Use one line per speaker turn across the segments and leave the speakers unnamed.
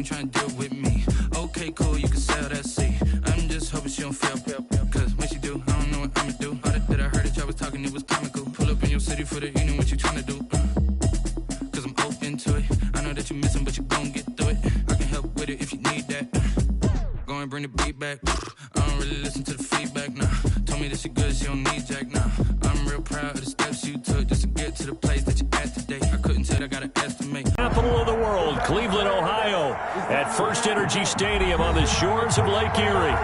ain't trying to deal with me. Okay, cool, you can sell that seat. I'm just hoping she don't fail. Cause when she do, I don't know what I'ma do. All that I heard that y'all was talking, it was comical. Pull up in your city for the evening, what you trying to do? Cause I'm open to it. I know that you missing, but you gon' get through it. I can help with it if you need that. Go and bring the beat back. I don't really listen to the feedback, nah. Told me that she good, she don't need Jack, nah. I'm real proud of the steps you took just to get to the place that you at today. I couldn't tell, I gotta estimate.
Capital of the world, Cleveland, Ohio, at First Energy Stadium on the shores of Lake Erie.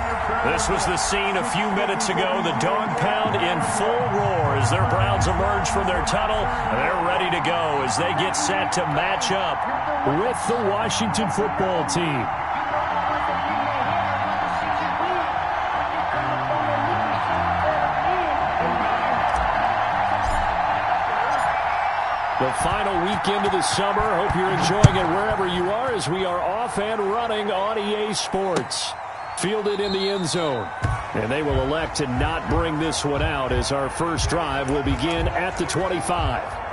This was the scene a few minutes ago. The dog pound in full roar as their Browns emerge from their tunnel. They're ready to go as they get set to match up with the Washington football team. The final weekend of the summer. Hope you're enjoying it wherever you are as we are off and running on EA Sports. Fielded in the end zone. And they will elect to not bring this one out as our first drive will begin at the 25.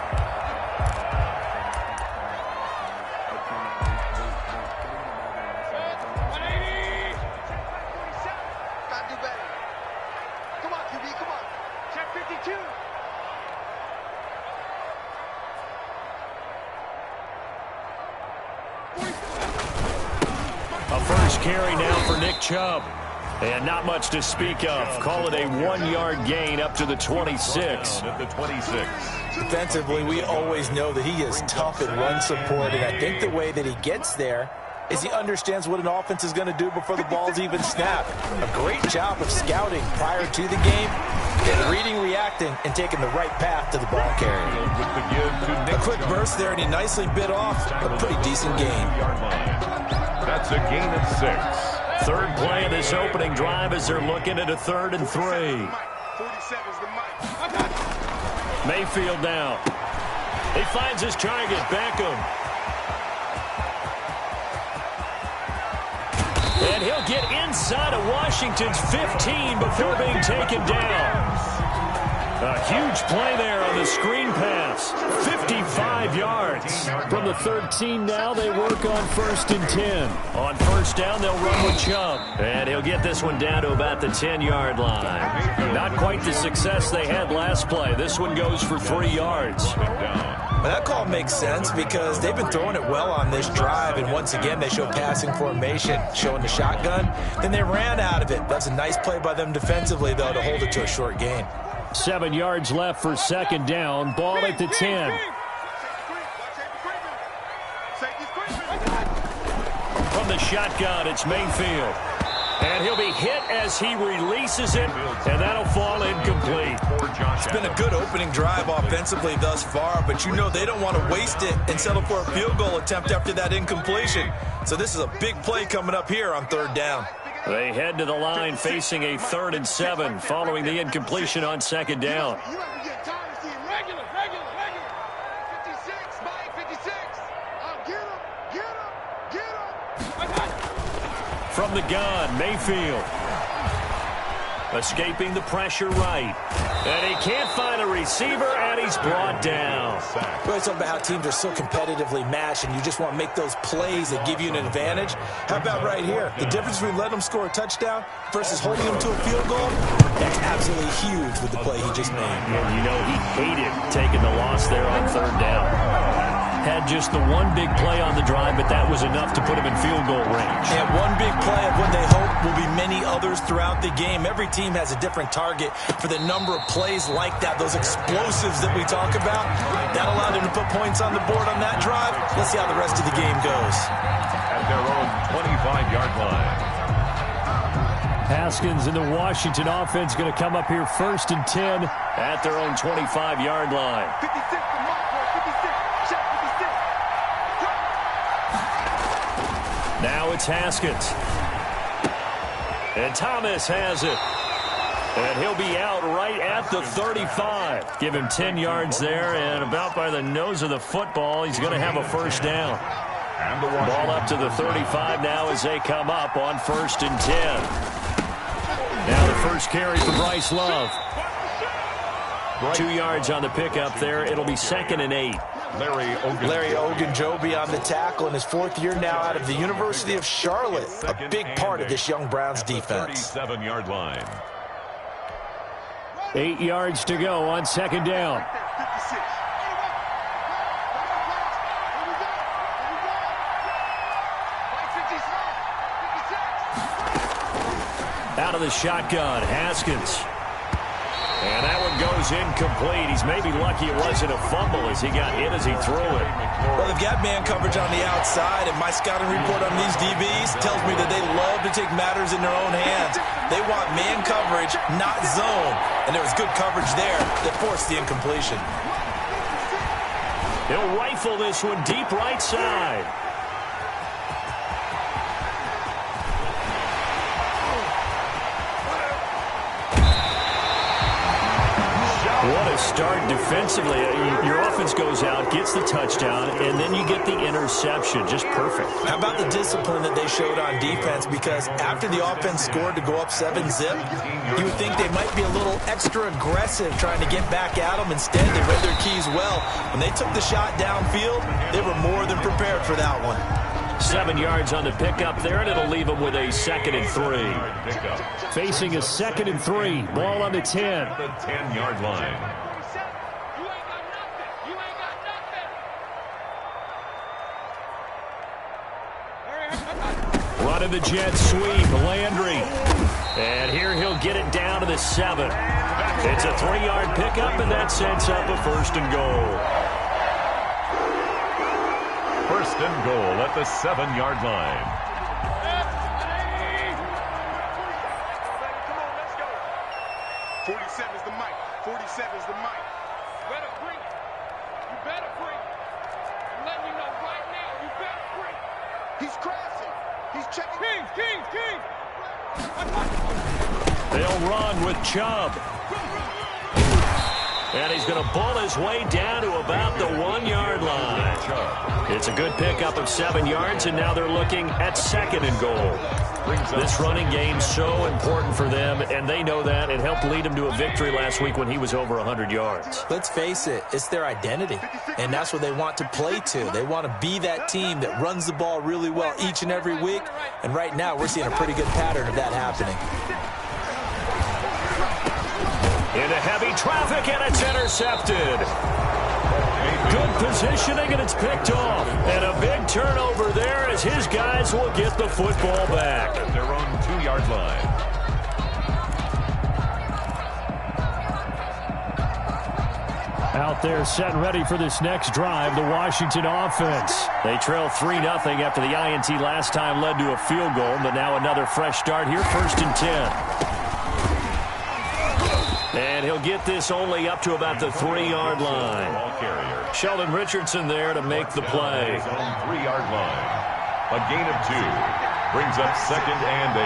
Carry now for Nick Chubb. And not much to speak of. Call it a 1-yard gain up to the 26.
Defensively, we always know that he is tough in run support, and I think the way that he gets there is he understands what an offense is going to do before the ball's even snapped. A great job of scouting prior to the game, and reading, reacting, and taking the right path to the ball carrier. A quick burst there, and he nicely bit off a pretty decent gain.
That's a gain of 6.
Third play of this opening drive as they're looking at a 3rd and 3. Mayfield now. He finds his target, Beckham. And he'll get inside of Washington's 15 before being taken down. A huge play there on the screen pass. 55 yards. From the 13 now, they work on 1st and 10. On first down, they'll run with Chubb. And he'll get this one down to about the 10-yard line. Not quite the success they had last play. This one goes for 3 yards.
Well, that call makes sense because they've been throwing it well on this drive, and once again they show passing formation, showing the shotgun. Then they ran out of it. That's a nice play by them defensively, though, to hold it to a short gain.
7 yards left for 2nd down. Ball at the 10. From the shotgun, it's Mayfield. And he'll be hit as he releases it, and that'll fall incomplete.
It's been a good opening drive offensively thus far, but you know they don't want to waste it and settle for a field goal attempt after that incompletion. So this is a big play coming up here on 3rd down.
They head to the line facing a 3rd and 7 following the incompletion on 2nd down. From the gun, Mayfield. Escaping the pressure right. And he can't find a receiver, and he's brought down.
We're talking about how teams are so competitively matched, and you just want to make those plays that give you an advantage. How about right here? The difference between letting them score a touchdown versus holding them to a field goal, that's absolutely huge with the play he just made.
And you know he hated taking the loss there on 3rd down. Had just the one big play on the drive, but that was enough to put him in field goal range.
And one big play of what they hope will be many others throughout the game. Every team has a different target for the number of plays like that, those explosives that we talk about. That allowed them to put points on the board on that drive. Let's see how the rest of the game goes.
At their own 25-yard line.
Haskins and the Washington offense going to come up here 1st and 10 at their own 25-yard line.
56.
Now it's Haskins. And Thomas has it. And he'll be out right at the 35. Give him 10 yards there, and about by the nose of the football, he's going to have a 1st down. Ball up to the 35 now as they come up on 1st and 10. Now the first carry for Bryce Love. 2 yards on the pickup there. It'll be 2nd and 8.
Larry Ogunjobi on the tackle in his 4th year now out of the University of Charlotte. A big part of this young Browns defense.
37-yard line.
8 yards to go on 2nd down. Out of the shotgun, Haskins. And that one goes incomplete. He's maybe lucky it wasn't a fumble as he got hit as he threw it.
Well, they've got man coverage on the outside, and my scouting report on these DBs tells me that they love to take matters in their own hands. They want man coverage, not zone. And there was good coverage there that forced the incompletion.
He'll rifle this one deep right side. What a start defensively. Your offense goes out, gets the touchdown, and then you get the interception. Just perfect.
How about the discipline that they showed on defense? Because after the offense scored to go up 7-zip, you would think they might be a little extra aggressive trying to get back at them. Instead, they read their keys well. When they took the shot downfield, they were more than prepared for that one.
7 yards on the pickup there, and it'll leave them with a 2nd and 3. Facing a 2nd and 3. Ball on the 10.
The 10-yard line.
Running the jet sweep, Landry. And here he'll get it down to the 7. It's a 3-yard pickup, and that sets up a 1st and goal.
1st and goal at the 7-yard line.
They'll run with Chubb. And he's going to bull his way down to about the 1-yard line. It's a good pickup of 7 yards, and now they're looking at 2nd and goal. This running game's so important for them, and they know that. It helped lead them to a victory last week when he was over 100 yards.
Let's face it, it's their identity, and that's what they want to play to. They want to be that team that runs the ball really well each and every week, and right now we're seeing a pretty good pattern of that happening.
Into heavy traffic, and it's intercepted. Good positioning, and it's picked off. And a big turnover there as his guys will get the football back.
At their own 2-yard line.
Out there set and ready for this next drive, the Washington offense. They trail 3-0 after the INT last time led to a field goal, but now another fresh start here, 1st and 10. And he'll get this only up to about the 3-yard line. Sheldon Richardson there to make the play.
3-yard line. A gain of 2. Brings up 2nd and 8.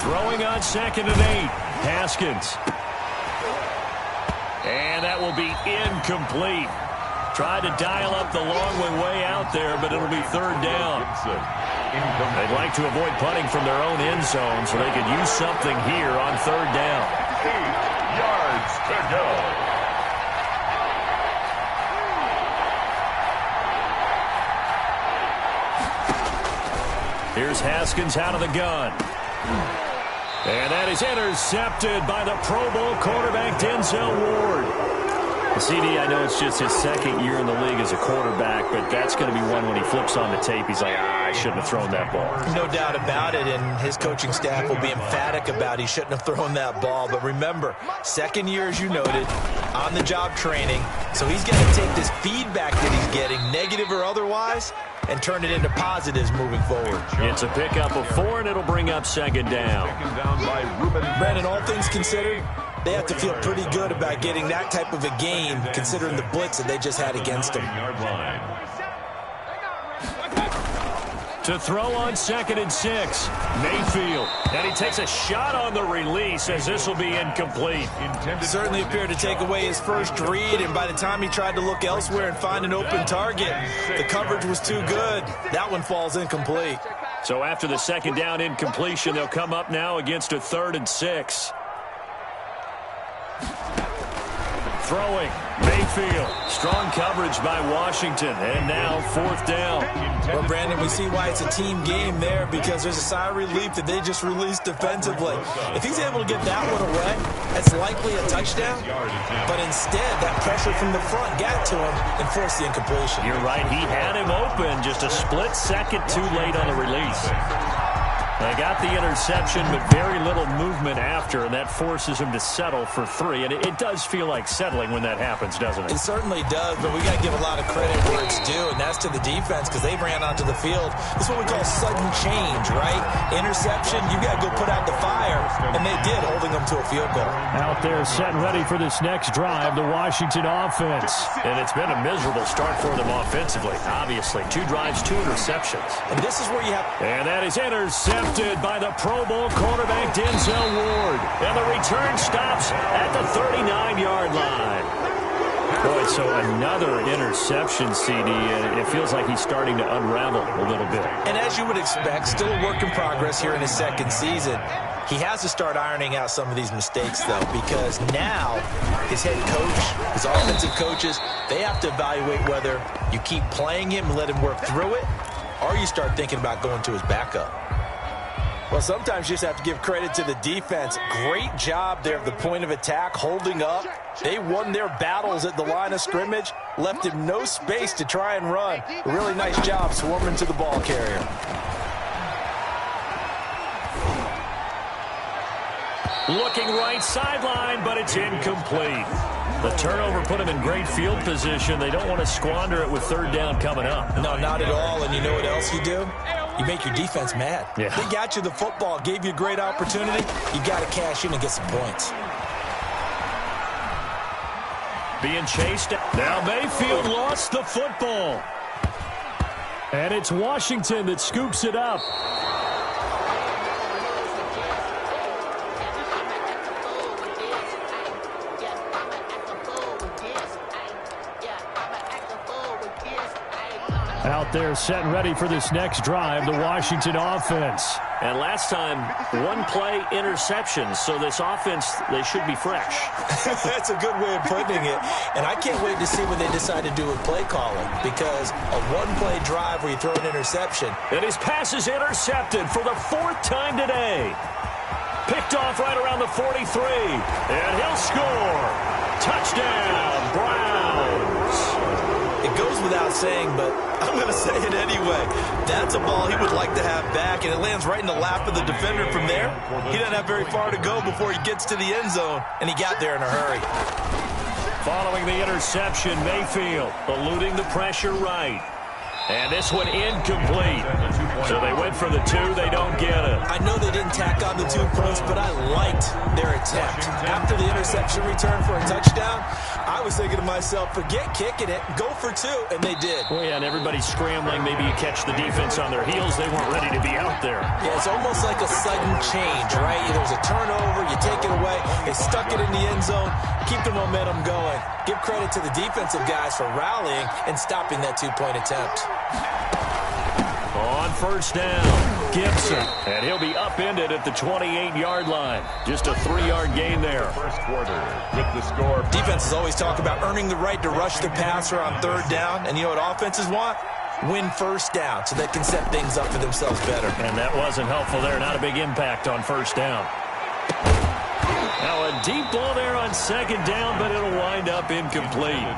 Throwing on 2nd and 8. Haskins. And that will be incomplete. Tried to dial up the long way out there, but it'll be 3rd down. They'd like to avoid punting from their own end zone so they could use something here on 3rd down.
8 yards to go.
Here's Haskins out of the gun. And that is intercepted by the Pro Bowl quarterback Denzel Ward. CD, I know it's just his 2nd year in the league as a quarterback, but that's going to be one when he flips on the tape. He's like, I shouldn't have thrown that ball.
No doubt about it, and his coaching staff will be emphatic about he shouldn't have thrown that ball. But remember, 2nd year, as you noted, on-the-job training. So he's going to take this feedback that he's getting, negative or otherwise, and turn it into positives moving forward.
It's a pickup of 4, and it'll bring up 2nd down.
Brandon, all things considered, they have to feel pretty good about getting that type of a game, considering the blitz that they just had against them.
To throw on 2nd and 6, Mayfield. And he takes a shot on the release as this will be incomplete.
Certainly appeared to take away his first read, and by the time he tried to look elsewhere and find an open target, the coverage was too good. That one falls incomplete.
So after the 2nd down incompletion, they'll come up now against a 3rd and 6. Throwing, Mayfield. Strong coverage by Washington. And now 4th down.
Well, Brandon, we see why it's a team game there, because there's a sigh of relief that they just released defensively. If he's able to get that one away, that's likely a touchdown. But instead, that pressure from the front got to him and forced the incompletion.
You're right. He had him open, just a split second too late on the release. They got the interception, but very little movement after, and that forces him to settle for 3. And it does feel like settling when that happens, doesn't it?
It certainly does, but we got to give a lot of credit where it's due, and that's to the defense, because they ran onto the field. This is what we call sudden change, right? Interception, you got to go put out the fire, and they did, holding them to a field goal.
Out there set and ready for this next drive, the Washington offense. And it's been a miserable start for them offensively, obviously. 2 drives, 2 interceptions.
And this is where you have...
And that is intercepted by the Pro Bowl cornerback Denzel Ward. And the return stops at the 39-yard line. Boy, so another interception, CD, and it feels like he's starting to unravel a little bit.
And as you would expect, still a work in progress here in his 2nd season. He has to start ironing out some of these mistakes, though, because now his head coach, his offensive coaches, they have to evaluate whether you keep playing him and let him work through it, or you start thinking about going to his backup. Well, sometimes you just have to give credit to the defense. Great job there at the point of attack, holding up. They won their battles at the line of scrimmage, left him no space to try and run. A really nice job swarming to the ball carrier.
Looking right sideline, but it's incomplete. The turnover put him in great field position. They don't want to squander it with 3rd down coming up.
No, not at all. And you know what else you do? You make your defense mad.
Yeah.
They got you the football, gave you a great opportunity. You got to cash in and get some points.
Being chased. Now Mayfield lost the football. And it's Washington that scoops it up. Out there set and ready for this next drive, the Washington offense. And last time, 1-play interceptions, so this offense, they should be fresh.
That's a good way of putting it. And I can't wait to see what they decide to do with play calling, because a 1-play drive where you throw an interception.
And his pass is intercepted for the 4th time today. Picked off right around the 43. And he'll score. Touchdown, Browns.
It goes without saying, but I'm going to say it anyway. That's a ball he would like to have back, and it lands right in the lap of the defender from there. He doesn't have very far to go before he gets to the end zone, and he got there in a hurry.
Following the interception, Mayfield eluding the pressure right. And this one incomplete. So they went for the 2. They don't get it.
I know they didn't tack on the 2 points, but I liked their attempt. After the interception return for a touchdown, I was thinking to myself, forget kicking it, go for 2, and they did.
Well, yeah, and everybody's scrambling. Maybe you catch the defense on their heels. They weren't ready to be out there.
Yeah, it's almost like a sudden change, right? There's a turnover, you take it away, they stuck it in the end zone, keep the momentum going. Give credit to the defensive guys for rallying and stopping that 2-point attempt.
On 1st down, Gibson. And he'll be upended at the 28-yard line. Just a 3-yard gain there.
First quarter with the score.
Defenses always talk about earning the right to rush the passer on 3rd down. And you know what offenses want? Win 1st down so they can set things up for themselves better.
And that wasn't helpful there. Not a big impact on 1st down. Now a deep ball there on 2nd down, but it'll wind up incomplete.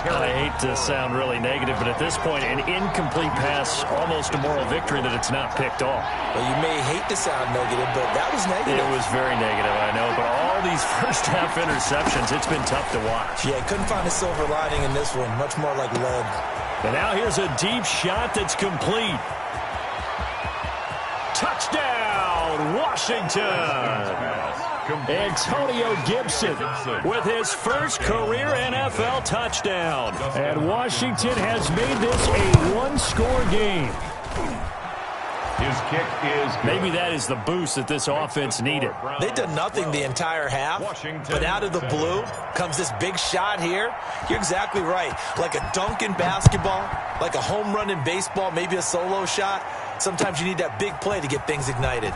I hate to sound really negative, but at this point, an incomplete pass, almost a moral victory that it's not picked off.
Well, you may hate to sound negative, but that was negative.
It was very negative, I know, but all these first-half interceptions, it's been tough to watch.
Yeah, couldn't find a silver lining in this one, much more like lead.
And now here's a deep shot that's complete. Touchdown, Washington! Antonio Gibson with his first career NFL touchdown. And Washington has made this a 1-score game.
His kick is good.
Maybe that is the boost that this offense needed.
They did nothing the entire half, but out of the blue comes this big shot here. You're exactly right. Like a dunk in basketball, like a home run in baseball, maybe a solo shot. Sometimes you need that big play to get things ignited.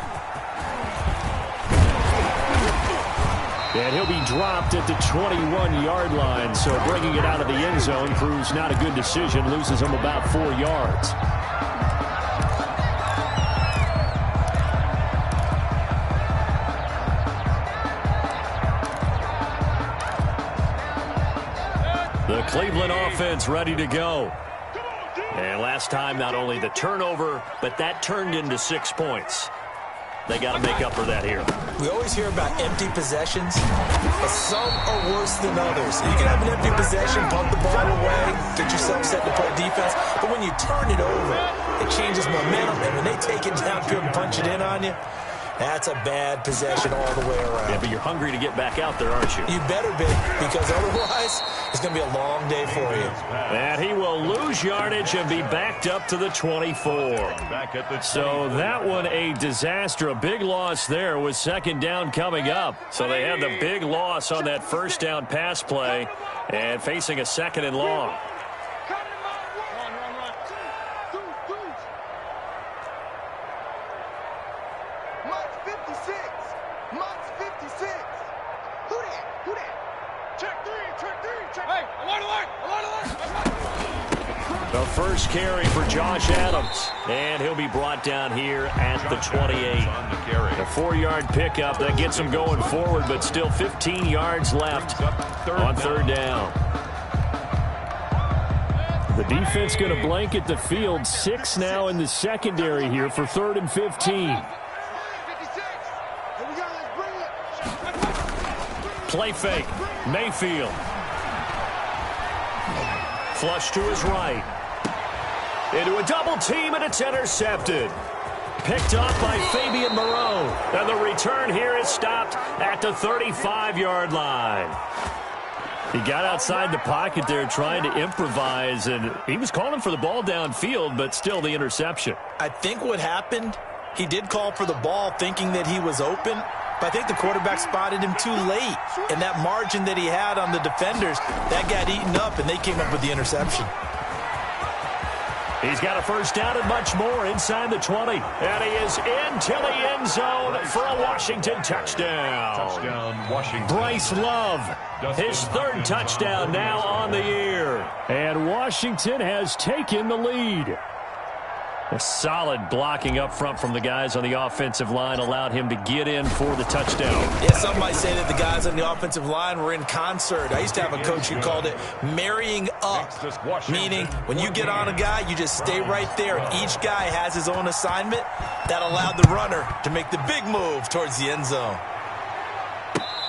And he'll be dropped at the 21-yard line. So bringing it out of the end zone proves not a good decision. Loses him about 4 yards. The Cleveland offense ready to go. And last time, not only the turnover, but that turned into 6 points. They got to make up for that here.
We always hear about empty possessions, but some are worse than others. You can have an empty possession, punt the ball away, get yourself set to play defense, but when you turn it over, it changes momentum, and when they take it downfield and punch it in on you, that's a bad possession all the way around.
Yeah, but you're hungry to get back out there, aren't you? You
better be, because otherwise it's going to be a long day for you.
And he will lose yardage and be backed up to the 24. So that one a disaster. A big loss there with second down coming up. So they had the big loss on that first down pass play and facing a second and long. The first carry for Josh Adams, and he'll be brought down here at the 28. A 4-yard pickup that gets him going forward, but still 15 yards left on third down. The defense going to blanket the field. 6 now in the secondary here for 3rd and 15. Play fake. Mayfield. Flush to his right. Into a double team, and it's intercepted. Picked off by Fabian Moreau. And the return here is stopped at the 35-yard line. He got outside the pocket there trying to improvise, and he was calling for the ball downfield, but still the interception.
I think what happened, he did call for the ball thinking that he was open, but I think the quarterback spotted him too late. And that margin that he had on the defenders, that got eaten up, and they came up with the interception.
He's got a first down and much more inside the 20. And he is into the end zone for a Washington touchdown.
Touchdown, Washington.
Bryce Love, his 3rd touchdown now on the year. And Washington has taken the lead. A solid blocking up front from the guys on the offensive line allowed him to get in for the touchdown.
Yeah, some might say that the guys on the offensive line were in concert. I used to have a coach who called it marrying up, meaning when you get on a guy, you just stay right there, and each guy has his own assignment. That allowed the runner to make the big move towards the end zone.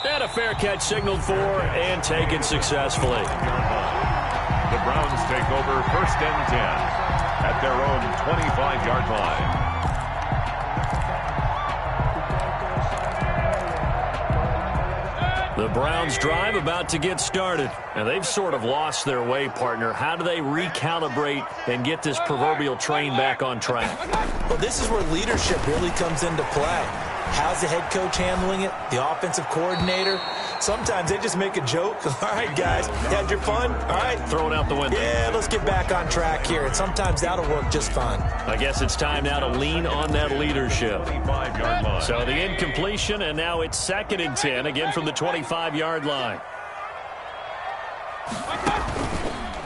And a fair catch signaled for and taken successfully.
The Browns take over 1st and 10. At their own 25-yard line.
The Browns drive about to get started, and they've sort of lost their way, partner. How do they recalibrate and get this proverbial train back on track?
Well, this is where leadership really comes into play. How's the head coach handling it? The offensive coordinator? Sometimes they just make a joke. All right, guys, you had your fun? All right.
Throw it out the window.
Yeah, let's get back on track here. And sometimes that'll work just fine.
I guess it's time now to lean on that leadership. So the incompletion, and now it's 2nd and 10, again from the 25-yard line.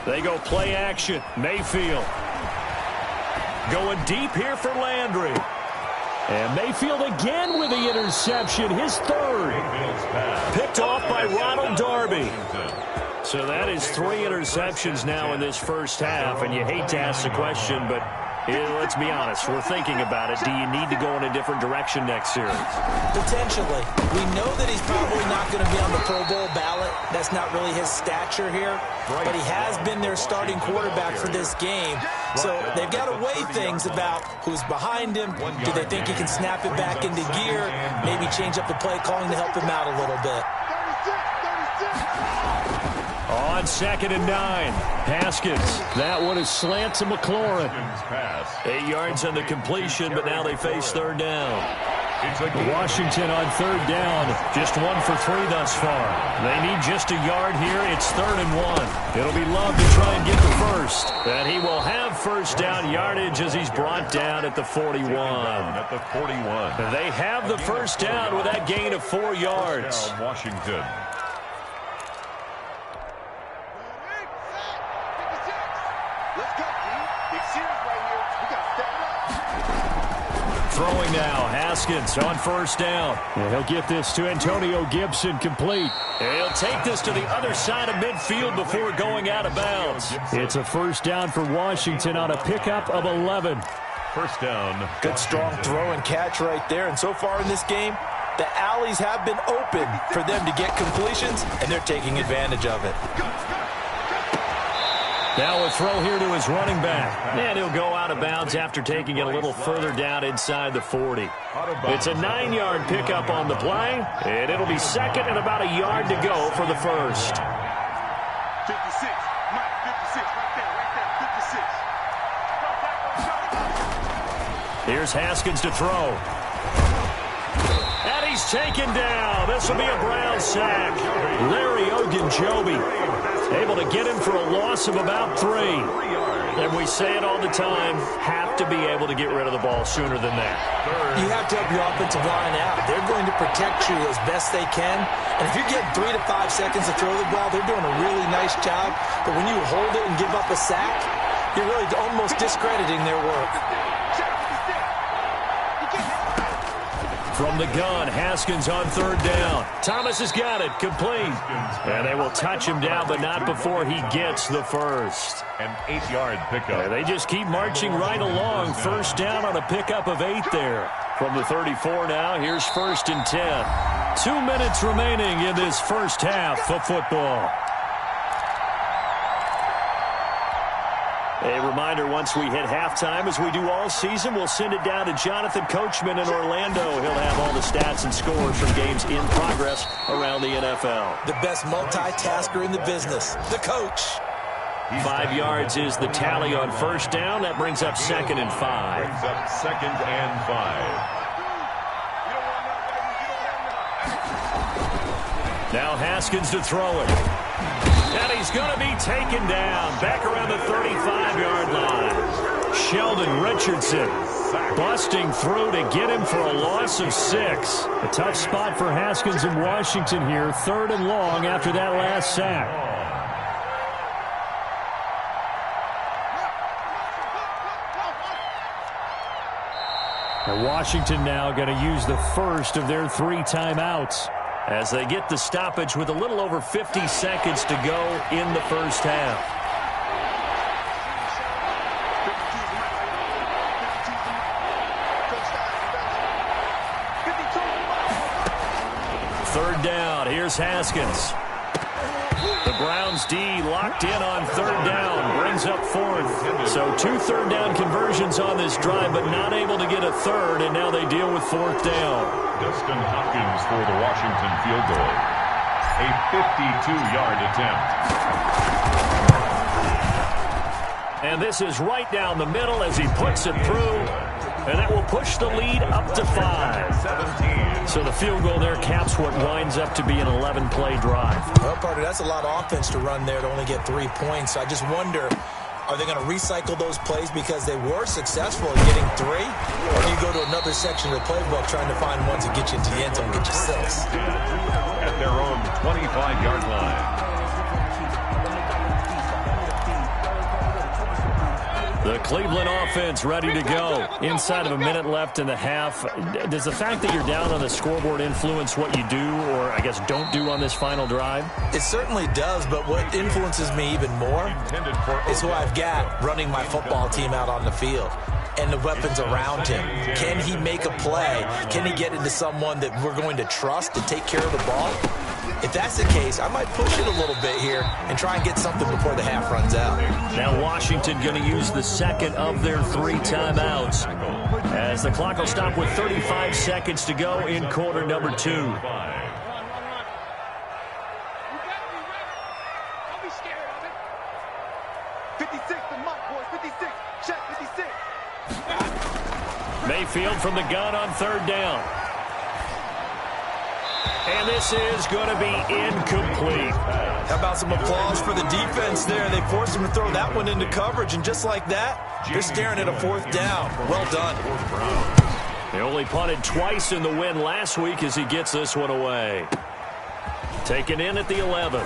They go play action. Mayfield. Going deep here for Landry. And Mayfield again with the interception, his 3rd. Picked off by Ronald Darby. So that is 3 interceptions now in this first half, and you hate to ask the question, but let's be honest, we're thinking about it. Do you need to go in a different direction next series?
Potentially. We know that he's probably not going to be on the Pro Bowl ballot. That's not really his stature here, but he has been their starting quarterback for this game. So they've got to weigh things about who's behind him. Do they think he can snap it back into gear? Maybe change up the play calling to help him out a little bit.
On 2nd and 9, Haskins. That one is slant to McLaurin. 8 yards on the completion, but now they face 3rd down. Washington on third down. Just 1 for 3 thus far. They need just a yard here. It's 3rd and 1. It'll be Love to try and get the first. And he will have first down yardage as he's brought down at the 41.
At the 41.
They have the first down with that gain of 4 yards.
Washington.
Throwing now, Haskins on first down. And he'll get this to Antonio Gibson complete. And he'll take this to the other side of midfield before going out of bounds. It's a first down for Washington on a pickup of 11.
First down.
Good strong throw and catch right there. And so far in this game, the alleys have been open for them to get completions, and they're taking advantage of it.
Now a throw here to his running back. And he'll go out of bounds after taking it a little further down inside the 40. It's a 9-yard pickup on the play, and it'll be second and about a yard to go for the first.
56. Mike, 56. Right there. 56.
Here's Haskins to throw. And he's taken down. This will be a Brown sack. Larry Ogunjobi able to get him for a loss of about 3. And we say it all the time, have to be able to get rid of the ball sooner than that.
You have to help your offensive line out. They're going to protect you as best they can. And if you're getting 3 to 5 seconds to throw the ball, they're doing a really nice job. But when you hold it and give up a sack, you're really almost discrediting their work.
From the gun, Haskins on third down. Thomas has got it, complete. And they will touch him down, but not before he gets the first.
An 8-yard pickup.
And they just keep marching right along. First down on a pickup of 8 there. From the 34 now, here's 1st and 10. 2 minutes remaining in this first half of football. A reminder, once we hit halftime, as we do all season, we'll send it down to Jonathan Coachman in Orlando. He'll have all the stats and scores from games in progress around the NFL.
The best multitasker in the business, the coach.
5 yards is the tally on first down. That brings up 2nd and 5.
Brings up 2nd and 5.
Now Haskins to throw it. And he's going to be taken down back around the 35-yard line. Sheldon Richardson busting through to get him for a loss of 6. A tough spot for Haskins in Washington here. 3rd and long after that last sack. And Washington now going to use the first of their 3 timeouts as they get the stoppage with a little over 50 seconds to go in the first half. Third down, here's Haskins. The Browns D locked in on third down, brings up 4th. So 2 third-down conversions on this drive, but not able to get a third, and now they deal with 4th down.
Dustin Hopkins for the Washington field goal. A 52-yard attempt.
And this is right down the middle as he puts it through. And that will push the lead up to 5.
17.
So the field goal there caps what winds up to be an 11-play drive.
Well, Carter, that's a lot of offense to run there to only get 3 points. I just wonder, are they going to recycle those plays because they were successful in getting 3? Or do you go to another section of the playbook trying to find ones that get you into the end zone and get you 6?
At their own 25-yard line.
The Cleveland offense ready to go. Inside of a minute left in the half. Does the fact that you're down on the scoreboard influence what you do, or I guess don't do on this final drive?
It certainly does, but what influences me even more is who I've got running my football team out on the field and the weapons around him. Can he make a play? Can he get into someone that we're going to trust to take care of the ball? If that's the case, I might push it a little bit here and try and get something before the half runs out.
Now Washington going to use the second of their 3 timeouts as the clock will stop with 35 seconds to go in quarter number 2.
Don't be scared of it. 56 to Mike, boys. 56. Check 56.
Mayfield from the gun on third down. And this is going to be incomplete.
How about some applause for the defense there? They forced him to throw that one into coverage, and just like that, they're staring at a 4th down. Well done.
They only punted twice in the win last week as he gets this one away. Taken in at the 11.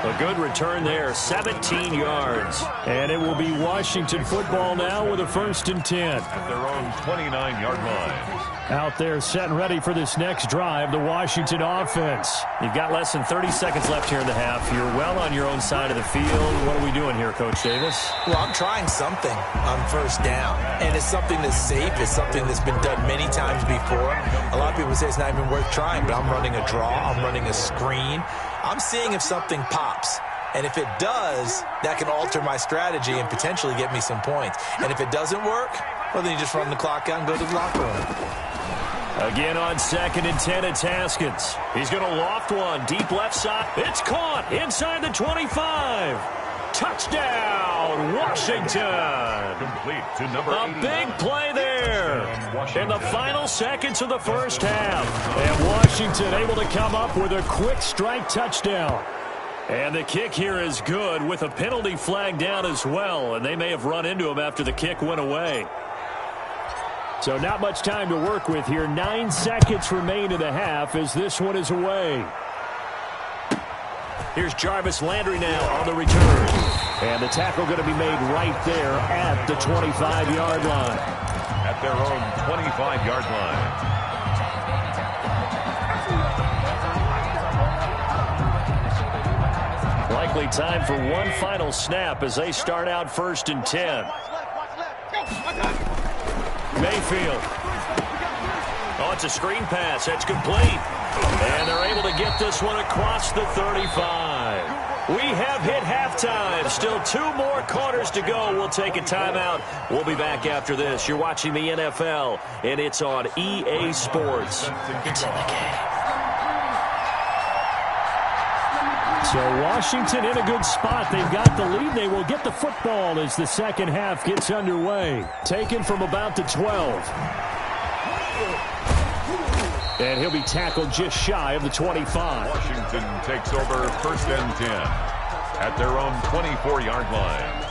A good return there, 17 yards.
And it will be Washington football now with a 1st and 10.
At their own 29-yard line.
Out there set and ready for this next drive, the Washington offense.
You've got less than 30 seconds left here in the half. You're well on your own side of the field. What are we doing here, Coach Davis?
Well, I'm trying something on 1st down, and it's something that's safe. It's something that's been done many times before. A lot of people say it's not even worth trying, but I'm running a draw. I'm running a screen. I'm seeing if something pops. And if it does, that can alter my strategy and potentially get me some points. And if it doesn't work, well, then you just run the clock out and go to the locker room.
Again on 2nd and 10, it's Haskins. He's going to loft one deep left side. It's caught inside the 25. Touchdown, Washington.
Complete to number
A
80.
big play there in the final seconds of the first half.
And Washington able to come up with a quick strike touchdown.
And the kick here is good with a penalty flag down as well. And they may have run into him after the kick went away.
So not much time to work with here. 9 seconds remain in the half as this one is away.
Here's Jarvis Landry now on the return.
And the tackle going to be made right there at the 25-yard line.
At their own 25-yard line.
Likely time for one final snap as they start out 1st and 10. Mayfield. Oh, it's a screen pass. That's complete. And they're able to get this one across the 35. We have hit halftime. Still 2 more quarters to go. We'll take a timeout. We'll be back after this. You're watching the NFL, and it's on EA Sports. It's in the game.
So Washington in a good spot. They've got the lead. They will get the football as the second half gets underway. Taken from about the 12. And he'll be tackled just shy of the 25.
Washington takes over 1st and 10 at their own 24-yard line.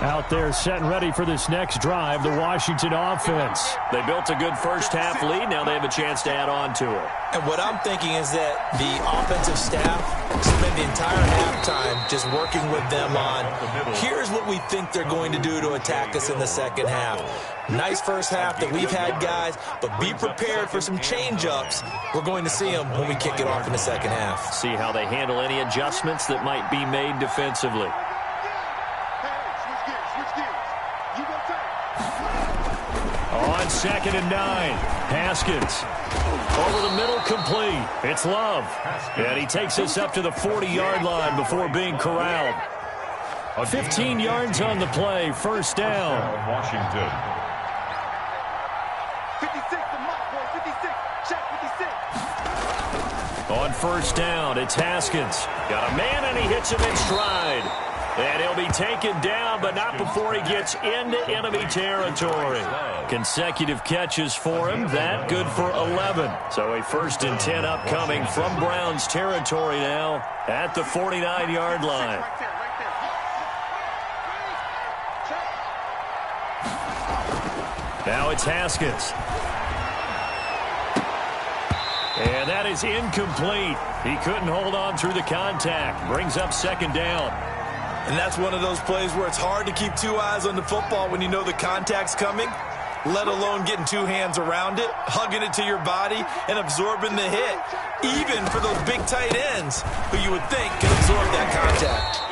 Out there set and ready for this next drive, the Washington offense.
They built a good first half lead. Now they have a chance to add on to it.
And what I'm thinking is that the offensive staff spend the entire halftime just working with them on, here's what we think they're going to do to attack us in the second half. Nice first half that we've had, guys, but be prepared for some change-ups. We're going to see them when we kick it off in the second half.
See how they handle any adjustments that might be made defensively.
On 2nd and 9, Haskins.
Over the middle, complete. It's Love.
And he takes us up to the 40-yard line before being corralled. 15 yards on the play, 1st down.
Washington.
56, the mark, boy, 56. Check 56.
On 1st down, it's Haskins.
Got a man, and he hits him in stride. And he'll be taken down, but not before he gets into enemy territory.
Consecutive catches for him. That good for 11.
So a 1st and 10 upcoming from Browns territory now at the 49-yard line.
Now it's Haskins. And that is incomplete. He couldn't hold on through the contact. Brings up 2nd down.
And that's one of those plays where it's hard to keep 2 eyes on the football when you know the contact's coming, let alone getting 2 hands around it, hugging it to your body, and absorbing the hit, even for those big tight ends who you would think can absorb that contact.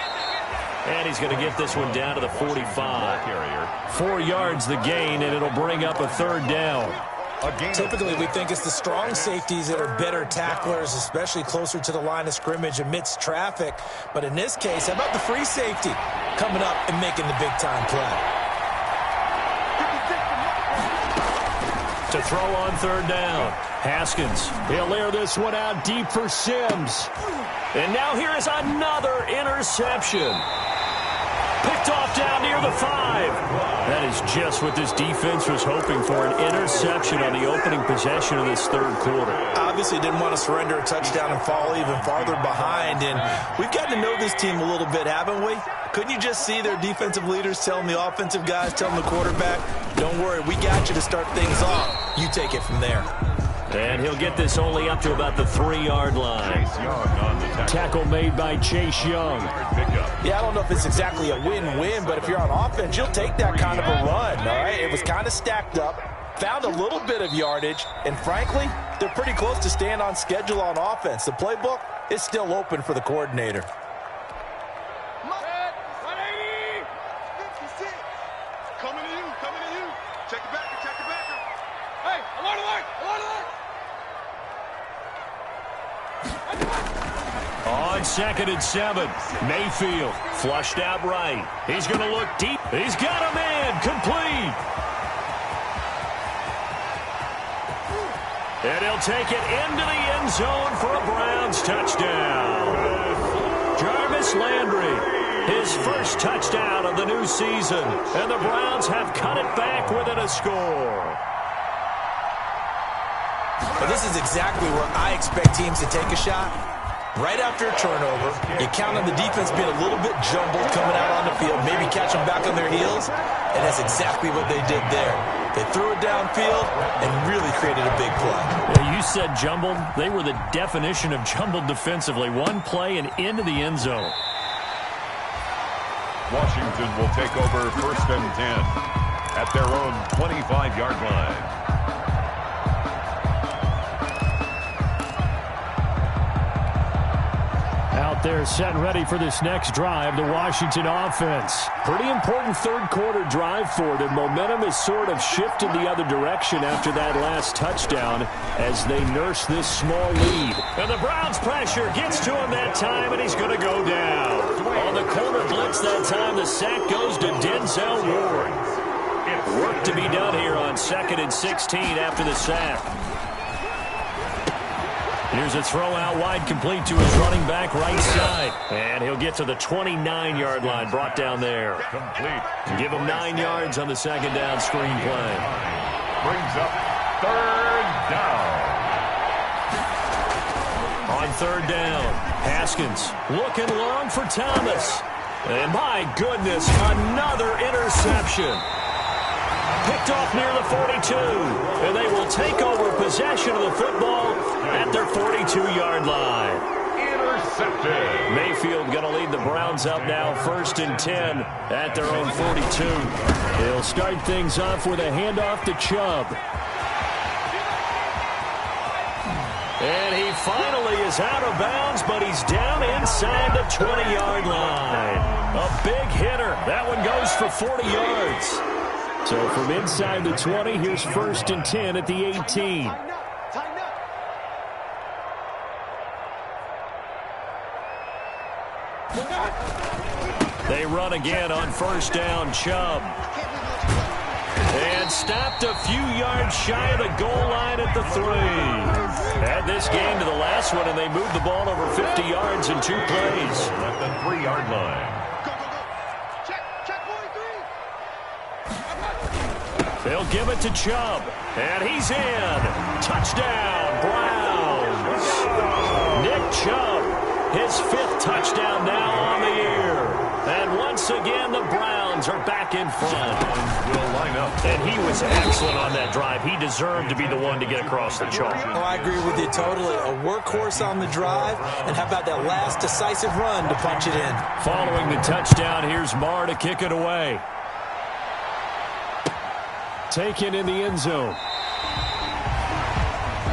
And he's going to get this one down to the 45.
4 yards the gain, and it'll bring up a 3rd down.
Typically, we think it's the strong safeties that are better tacklers, especially closer to the line of scrimmage amidst traffic. But in this case, how about the free safety coming up and making the big-time play?
To throw on 3rd down. Haskins, he'll air this one out deep for Sims.
And now here is another interception. Picked
Picked off down near the 5. That is just what this defense was hoping for, an interception on the opening possession of this third quarter.
Obviously didn't want to surrender a touchdown and fall even farther behind. And we've gotten to know this team a little bit, haven't we? Couldn't you just see their defensive leaders telling the offensive guys, telling the quarterback, don't worry, we got you to start things off. You take it from there.
And he'll get this only up to about the 3-yard line. Tackle made by Chase Young.
Yeah, I don't know if it's exactly a win-win, but if you're on offense, you'll take that kind of a run, all right? It was kind of stacked up, found a little bit of yardage, and frankly, they're pretty close to staying on schedule on offense. The playbook is still open for the coordinator.
Coming to you. Check the backer. Hey, alert.
On 2nd and 7, Mayfield flushed out right. He's going to look deep. He's got a man complete. And he'll take it into the end zone for a Browns touchdown. Jarvis Landry, his first touchdown of the new season. And the Browns have cut it back within a score.
But this is exactly where I expect teams to take a shot. Right after a turnover, you count on the defense being a little bit jumbled coming out on the field, maybe catch them back on their heels, and that's exactly what they did there. They threw it downfield and really created a big play.
Yeah, you said jumbled. They were the definition of jumbled defensively. One play and into the end zone.
Washington will take over 1st and 10 at their own 25-yard line.
Out there set and ready for this next drive, the Washington offense. Pretty important third quarter drive for them. Momentum has sort of shifted the other direction after that last touchdown as they nurse this small lead. And the Browns pressure gets to him that time, and he's going to go down. On the corner blitz that time, the sack goes to Denzel Ward. Work to be done here on 2nd and 16 after the sack. Here's a throw out wide, complete to his running back right side. And he'll get to the 29-yard line, brought down there.
Complete.
Give him 9 yards on the 2nd down screen play.
Brings up 3rd down.
On 3rd down, Haskins looking long for Thomas. And my goodness, another interception. Picked off near the 42, and they will take over possession of the football at their 42-yard line.
Intercepted.
Mayfield going to lead the Browns up now 1st and 10 at their own 42. They'll start things off with a handoff to Chubb. And he finally is out of bounds, but he's down inside the 20-yard line. A big hitter. That one goes for 40 yards. So from inside the 20, here's 1st and 10 at the 18. They run again on 1st down, Chubb. And stopped a few yards shy of the goal line at the 3. Add this game to the last one, and they moved the ball over 50 yards in 2 plays.
At the 3-yard line.
They'll give it to Chubb, and he's in. Touchdown, Browns. Nick Chubb, his 5th touchdown now on the year. And once again, the Browns are back in front.
Will line up.
And he was excellent on that drive. He deserved to be the one to get across the chalk.
Oh, I agree with you totally. A workhorse on the drive, and how about that last decisive run to punch it in?
Following the touchdown, here's Marr to kick it away. Taken in the end zone.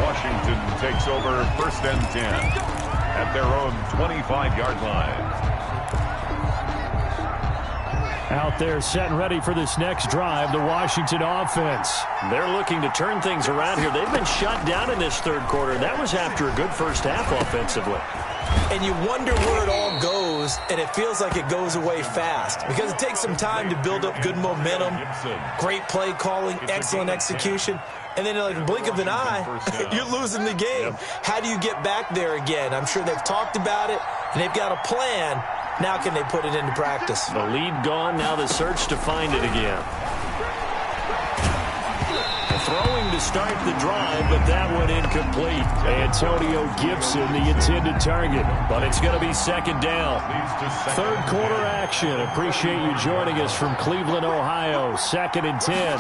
Washington takes over 1st and 10 at their own 25-yard line.
Out there set and ready for this next drive, the Washington offense. They're looking to turn things around here. They've been shut down in this third quarter. That was after a good first half offensively.
And you wonder where it all goes, and it feels like it goes away fast because it takes some time to build up good momentum, great play calling, excellent execution, and then like a blink of an eye, you're losing the game. How do you get back there again? I'm sure they've talked about it, and they've got a plan, Now can they put it into practice?
The lead gone, now the search to find it again. Throwing to start the drive, but that one incomplete. Antonio Gibson, the intended target, but it's going to be second down. Third quarter action. Appreciate you joining us from Cleveland, Ohio. 2nd and 10.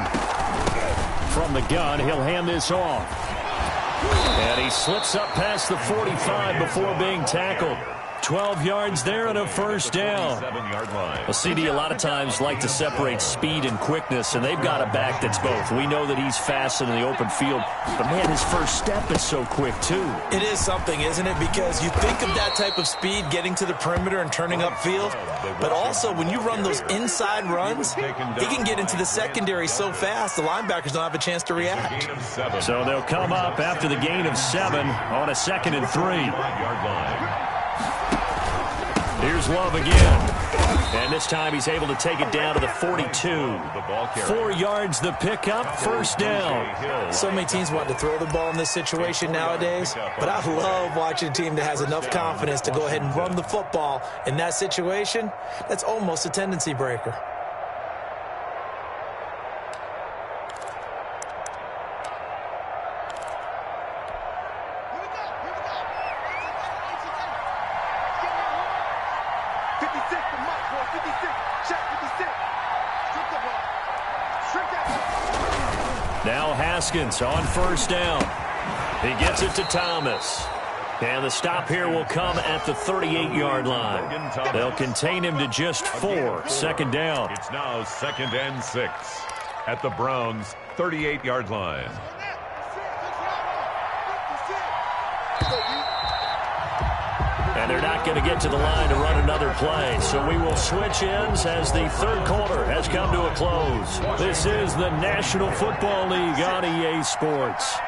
From the gun, he'll hand this off. And he slips up past the 45 before being tackled. 12 yards there and a first down. Well, CD, a lot of times like to separate speed and quickness, and they've got a back that's both. We know that he's fast in the open field, but, man, his first step is so quick, too.
It is something, isn't it? Because you think of that type of speed getting to the perimeter and turning upfield, but also when you run those inside runs, he can get into the secondary so fast the linebackers don't have a chance to react.
So they'll come up after the gain of 7 on a 2nd and 3. Here's Love again. And this time he's able to take it down to the 42. 4 yards the pickup, first down.
So many teams want to throw the ball in this situation nowadays, but I love watching a team that has enough confidence to go ahead and run the football in that situation. That's almost a tendency breaker.
Now Haskins on first down. He gets it to Thomas. And the stop here will come at the 38-yard line. They'll contain him to just 4. Second down.
It's now 2nd and 6 at the Browns' 38-yard line.
And they're not going to get to the line to run another play. So we will switch ends as the third quarter has come to a close. This is the National Football League on EA Sports.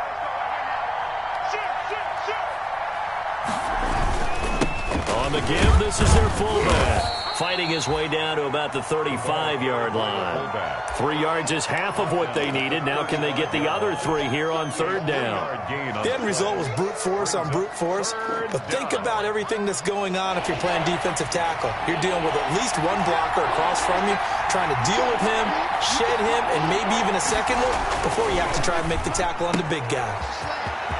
On the give, this is their fullback. Fighting his way down to about the 35-yard line. 3 yards is half of what they needed. Now can they get the other 3 here on third down?
The end result was brute force on brute force. But think about everything that's going on if you're playing defensive tackle. You're dealing with at least one blocker across from you, trying to deal with him, shed him, and maybe even a second look before you have to try and make the tackle on the big guy.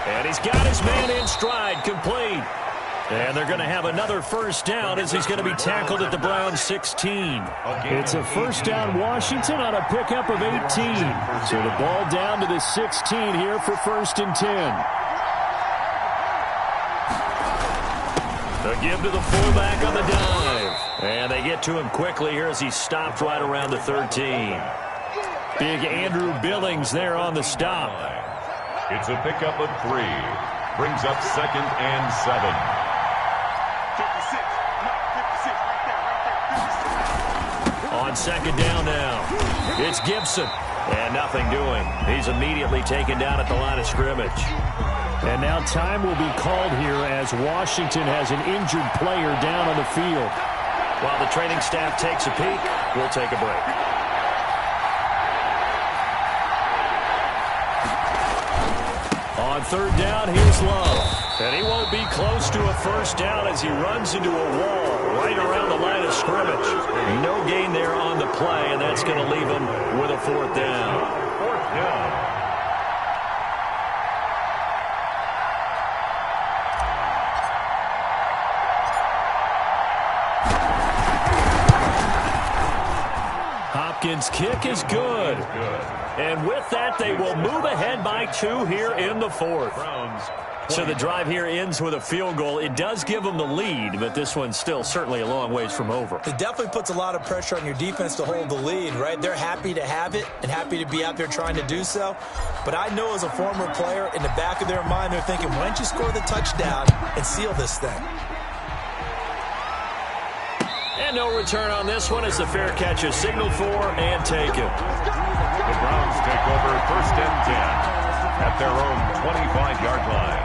And he's got his man in stride, complete. And they're going to have another first down as he's going to be tackled at the Browns' 16. It's a first down Washington on a pickup of 18. So the ball down to the 16 here for 1st and 10. The give to the fullback on the dive. And they get to him quickly here as he's stopped right around the 13. Big Andrew Billings there on the stop.
It's a pickup of 3. Brings up 2nd and 7.
On second down now, it's Gibson. And nothing doing. He's immediately taken down at the line of scrimmage. And now time will be called here as Washington has an injured player down on the field. While the training staff takes a peek, we'll take a break. On third down, here's Love. And he won't be close to a first down as he runs into a wall right around the line of scrimmage. No gain there on the play, and that's going to leave him with a fourth down.
Fourth down.
Hopkins' kick is good. And with that, they will move ahead by 2 here in the fourth. So the drive here ends with a field goal. It does give them the lead, but this one's still certainly a long ways from over.
It definitely puts a lot of pressure on your defense to hold the lead, right? They're happy to have it and happy to be out there trying to do so. But I know as a former player, in the back of their mind, they're thinking, why don't you score the touchdown and seal this thing?
And no return on this one as the fair catch is signaled for and taken.
The Browns take over 1st and 10 at their own 25-yard line.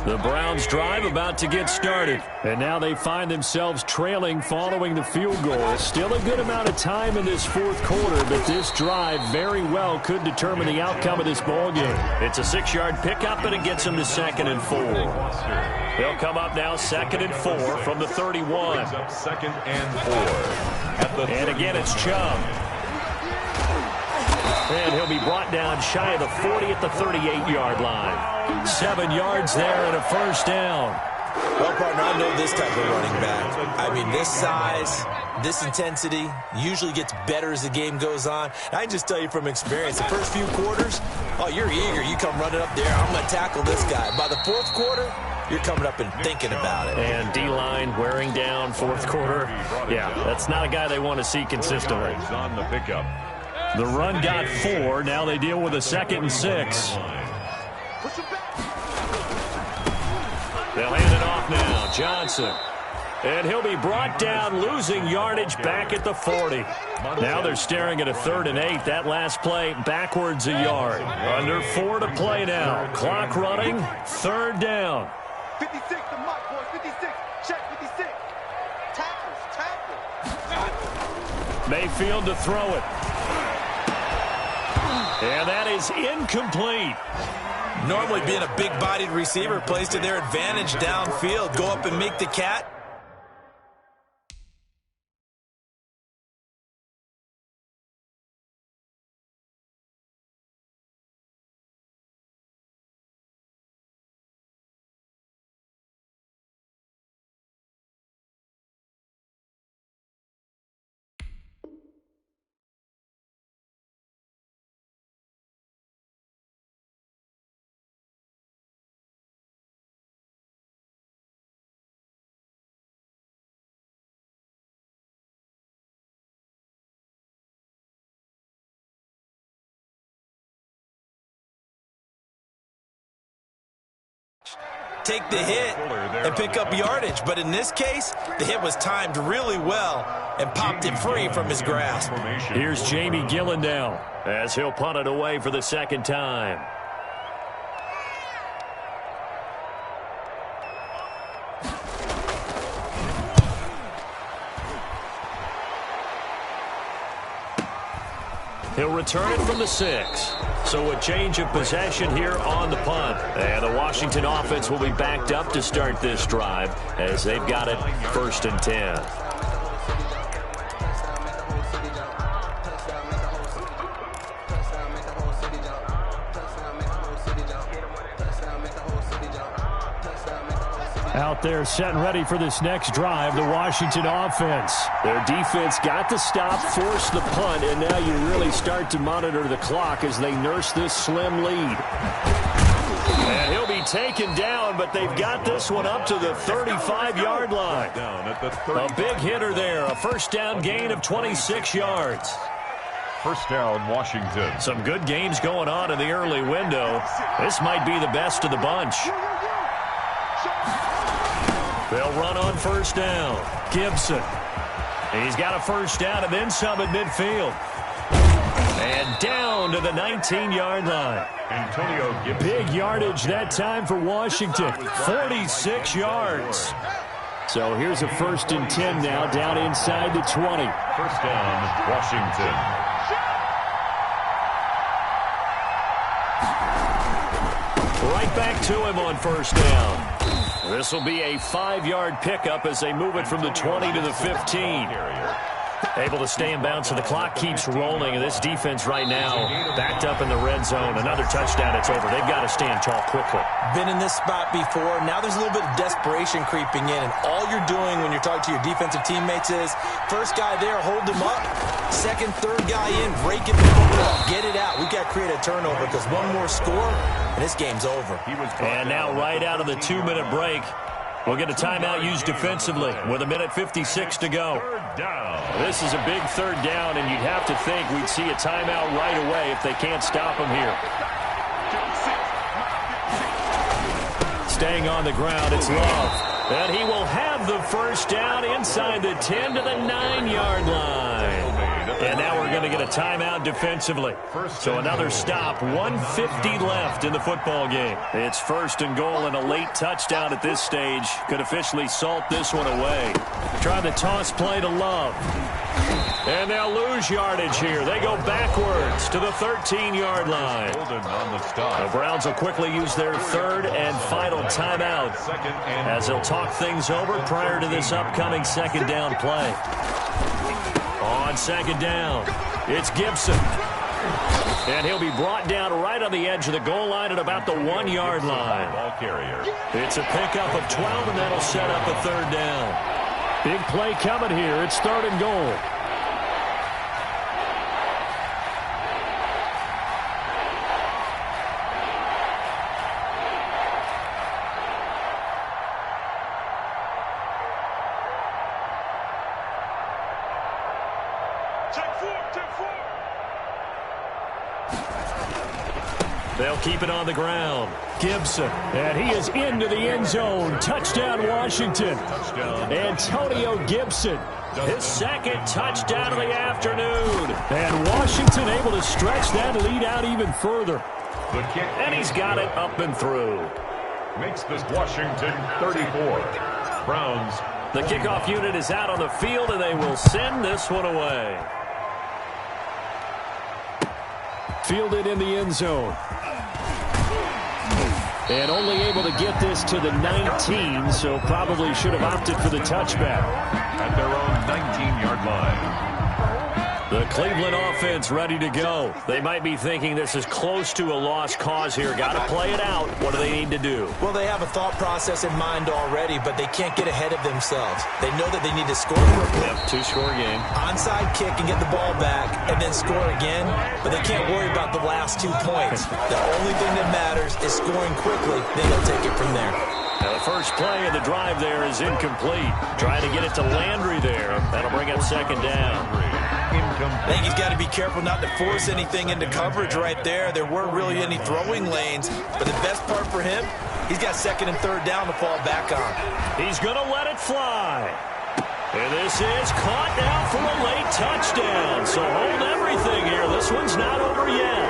The Browns drive about to get started. And now they find themselves trailing following the field goal. Still a good amount of time in this fourth quarter, but this drive very well could determine the outcome of this ball game. It's a 6-yard pickup, and it gets them to 2nd and 4. They'll come up now 2nd and 4 from the 31.
2nd and 4.
And again, it's Chubb. And he'll be brought down shy of the 40 at the 38-yard line. 7 yards there and a first down.
Well, partner, I know this type of running back. I mean, this size, this intensity usually gets better as the game goes on. And I can just tell you from experience, the first few quarters, oh, you're eager. You come running up there, I'm going to tackle this guy. By the fourth quarter, you're coming up and thinking about it.
And D-line wearing down fourth quarter. Yeah, that's not a guy they want to see consistently.
On the pickup.
The run got 4. Now they deal with a 2nd and 6. They'll hand it off now. Johnson. And he'll be brought down, losing yardage back at the 40. Now they're staring at a 3rd and 8. That last play backwards a yard. Under 4 to play now. Clock running. 3rd down.
56 to Mike, boys. 56. Check 56. Tackle.
Mayfield to throw it. And that is incomplete.
Normally being a big-bodied receiver plays to their advantage downfield. Go up and make the cat. Take the hit and pick up yardage. But in this case, the hit was timed really well and popped it free from his grasp.
Here's Jamie Gillen now as he'll punt it away for the 2nd time. He'll return it from the 6. So a change of possession here on the punt. And the Washington offense will be backed up to start this drive as they've got it 1st and 10. Out there set and ready for this next drive, the Washington offense. Their defense got the stop, forced the punt, and now you really start to monitor the clock as they nurse this slim lead. And he'll be taken down, but they've got this one up to the 35-yard line. A big hitter there, a first down gain of 26 yards.
First down, Washington.
Some good games going on in the early window. This might be the best of the bunch. They'll run on first down. Gibson. He's got a first down and then some at midfield. And down to the 19-yard line.
Antonio Gibson.
Big yardage that time for Washington. 46 yards. So here's a 1st and 10 now down inside the 20.
First down, Washington.
Right back to him on first down. This will be a 5-yard pickup as they move it from the 20 to the 15. Able to stay in bounds, so the clock keeps rolling. And this defense right now backed up in the red zone. Another touchdown, it's over. They've got to stand tall quickly.
Been in this spot before. Now there's a little bit of desperation creeping in. And all you're doing when you're talking to your defensive teammates is, first guy there, hold him up. Second, third guy in, break it the football. Get it out. We've got to create a turnover because one more score, and this game's over.
And now right out of the 2-minute break, we'll get a timeout used defensively with 1:56 to go. This is a big 3rd down, and you'd have to think we'd see a timeout right away if they can't stop him here. Staying on the ground, it's Love. And he will have the first down inside the 10 to the 9-yard line. And now we're going to get a timeout defensively. So another stop, 1:50 left in the football game. It's 1st and goal, and a late touchdown at this stage could officially salt this one away. Trying the toss play to Love. And they'll lose yardage here. They go backwards to the 13-yard line. The Browns will quickly use their 3rd and final timeout as they'll talk things over prior to this upcoming 2nd down play. On 2nd down, it's Gibson. And he'll be brought down right on the edge of the goal line at about the 1-yard line. It's a pickup of 12, and that'll set up a 3rd down. Big play coming here. It's 3rd and goal. They'll keep it on the ground. Gibson, and he is into the end zone. Touchdown, Washington. Antonio Gibson, his 2nd touchdown of the afternoon. And Washington able to stretch that lead out even further. And he's got it up and through.
Makes this Washington 34. Browns.
The kickoff unit is out on the field, and they will send this one away. Fielded in the end zone. And only able to get this to the 19, so probably should have opted for the touchback.
At their own 19-yard line.
The Cleveland offense ready to go. They might be thinking this is close to a lost cause here. Got to play it out. What do they need to do?
Well, they have a thought process in mind already, but they can't get ahead of themselves. They know that they need to score quickly.
Yep, 2-score game.
Onside kick and get the ball back and then score again, but they can't worry about the last 2 points. The only thing that matters is scoring quickly. Then they'll take it from there.
Now the first play of the drive there is incomplete. Trying to get it to Landry there. That'll bring up 2nd down.
I think he's got to be careful not to force anything into coverage right there. There weren't really any throwing lanes, but the best part for him, he's got 2nd and 3rd down to fall back on.
He's going to let it fly. And this is caught now for a late touchdown. So hold everything here. This one's not over yet.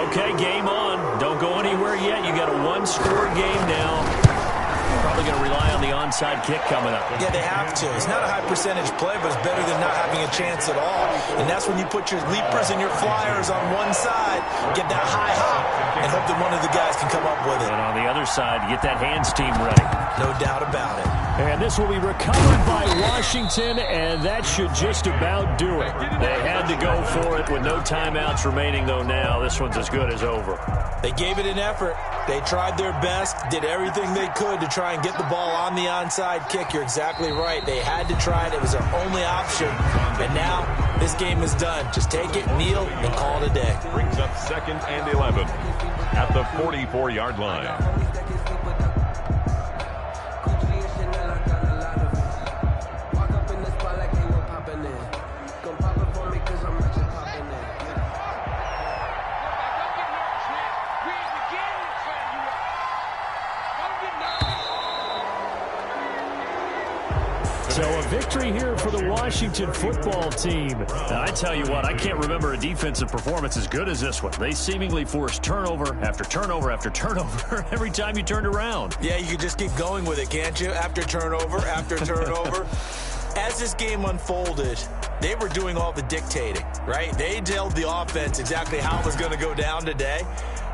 Okay, game on. Don't go anywhere yet. You got a 1-score game now. Probably going to rely on the onside kick coming up.
Yeah, they have to. It's not a high percentage play, but it's better than not having a chance at all. And that's when you put your leapers and your flyers on one side, get that high hop, and hope that one of the guys can come up with it.
And on the other side, get that hands team ready.
No doubt about it.
And this will be recovered by Washington, and that should just about do it. They had to go for it with no timeouts remaining, though now. This one's as good as over.
They gave it an effort. They tried their best, did everything they could to try and get the ball on the onside kick. You're exactly right. They had to try it. It was their only option. And now this game is done. Just take it, kneel, and call it a day.
Brings up 2nd and 11 at the 44-yard line.
So a victory here for the Washington football team. Now, I tell you what, I can't remember a defensive performance as good as this one. They seemingly forced turnover after turnover after turnover every time you turned around.
Yeah, you can just keep going with it, can't you? After turnover, after turnover. As this game unfolded, they were doing all the dictating, right? They told the offense exactly how it was going to go down today.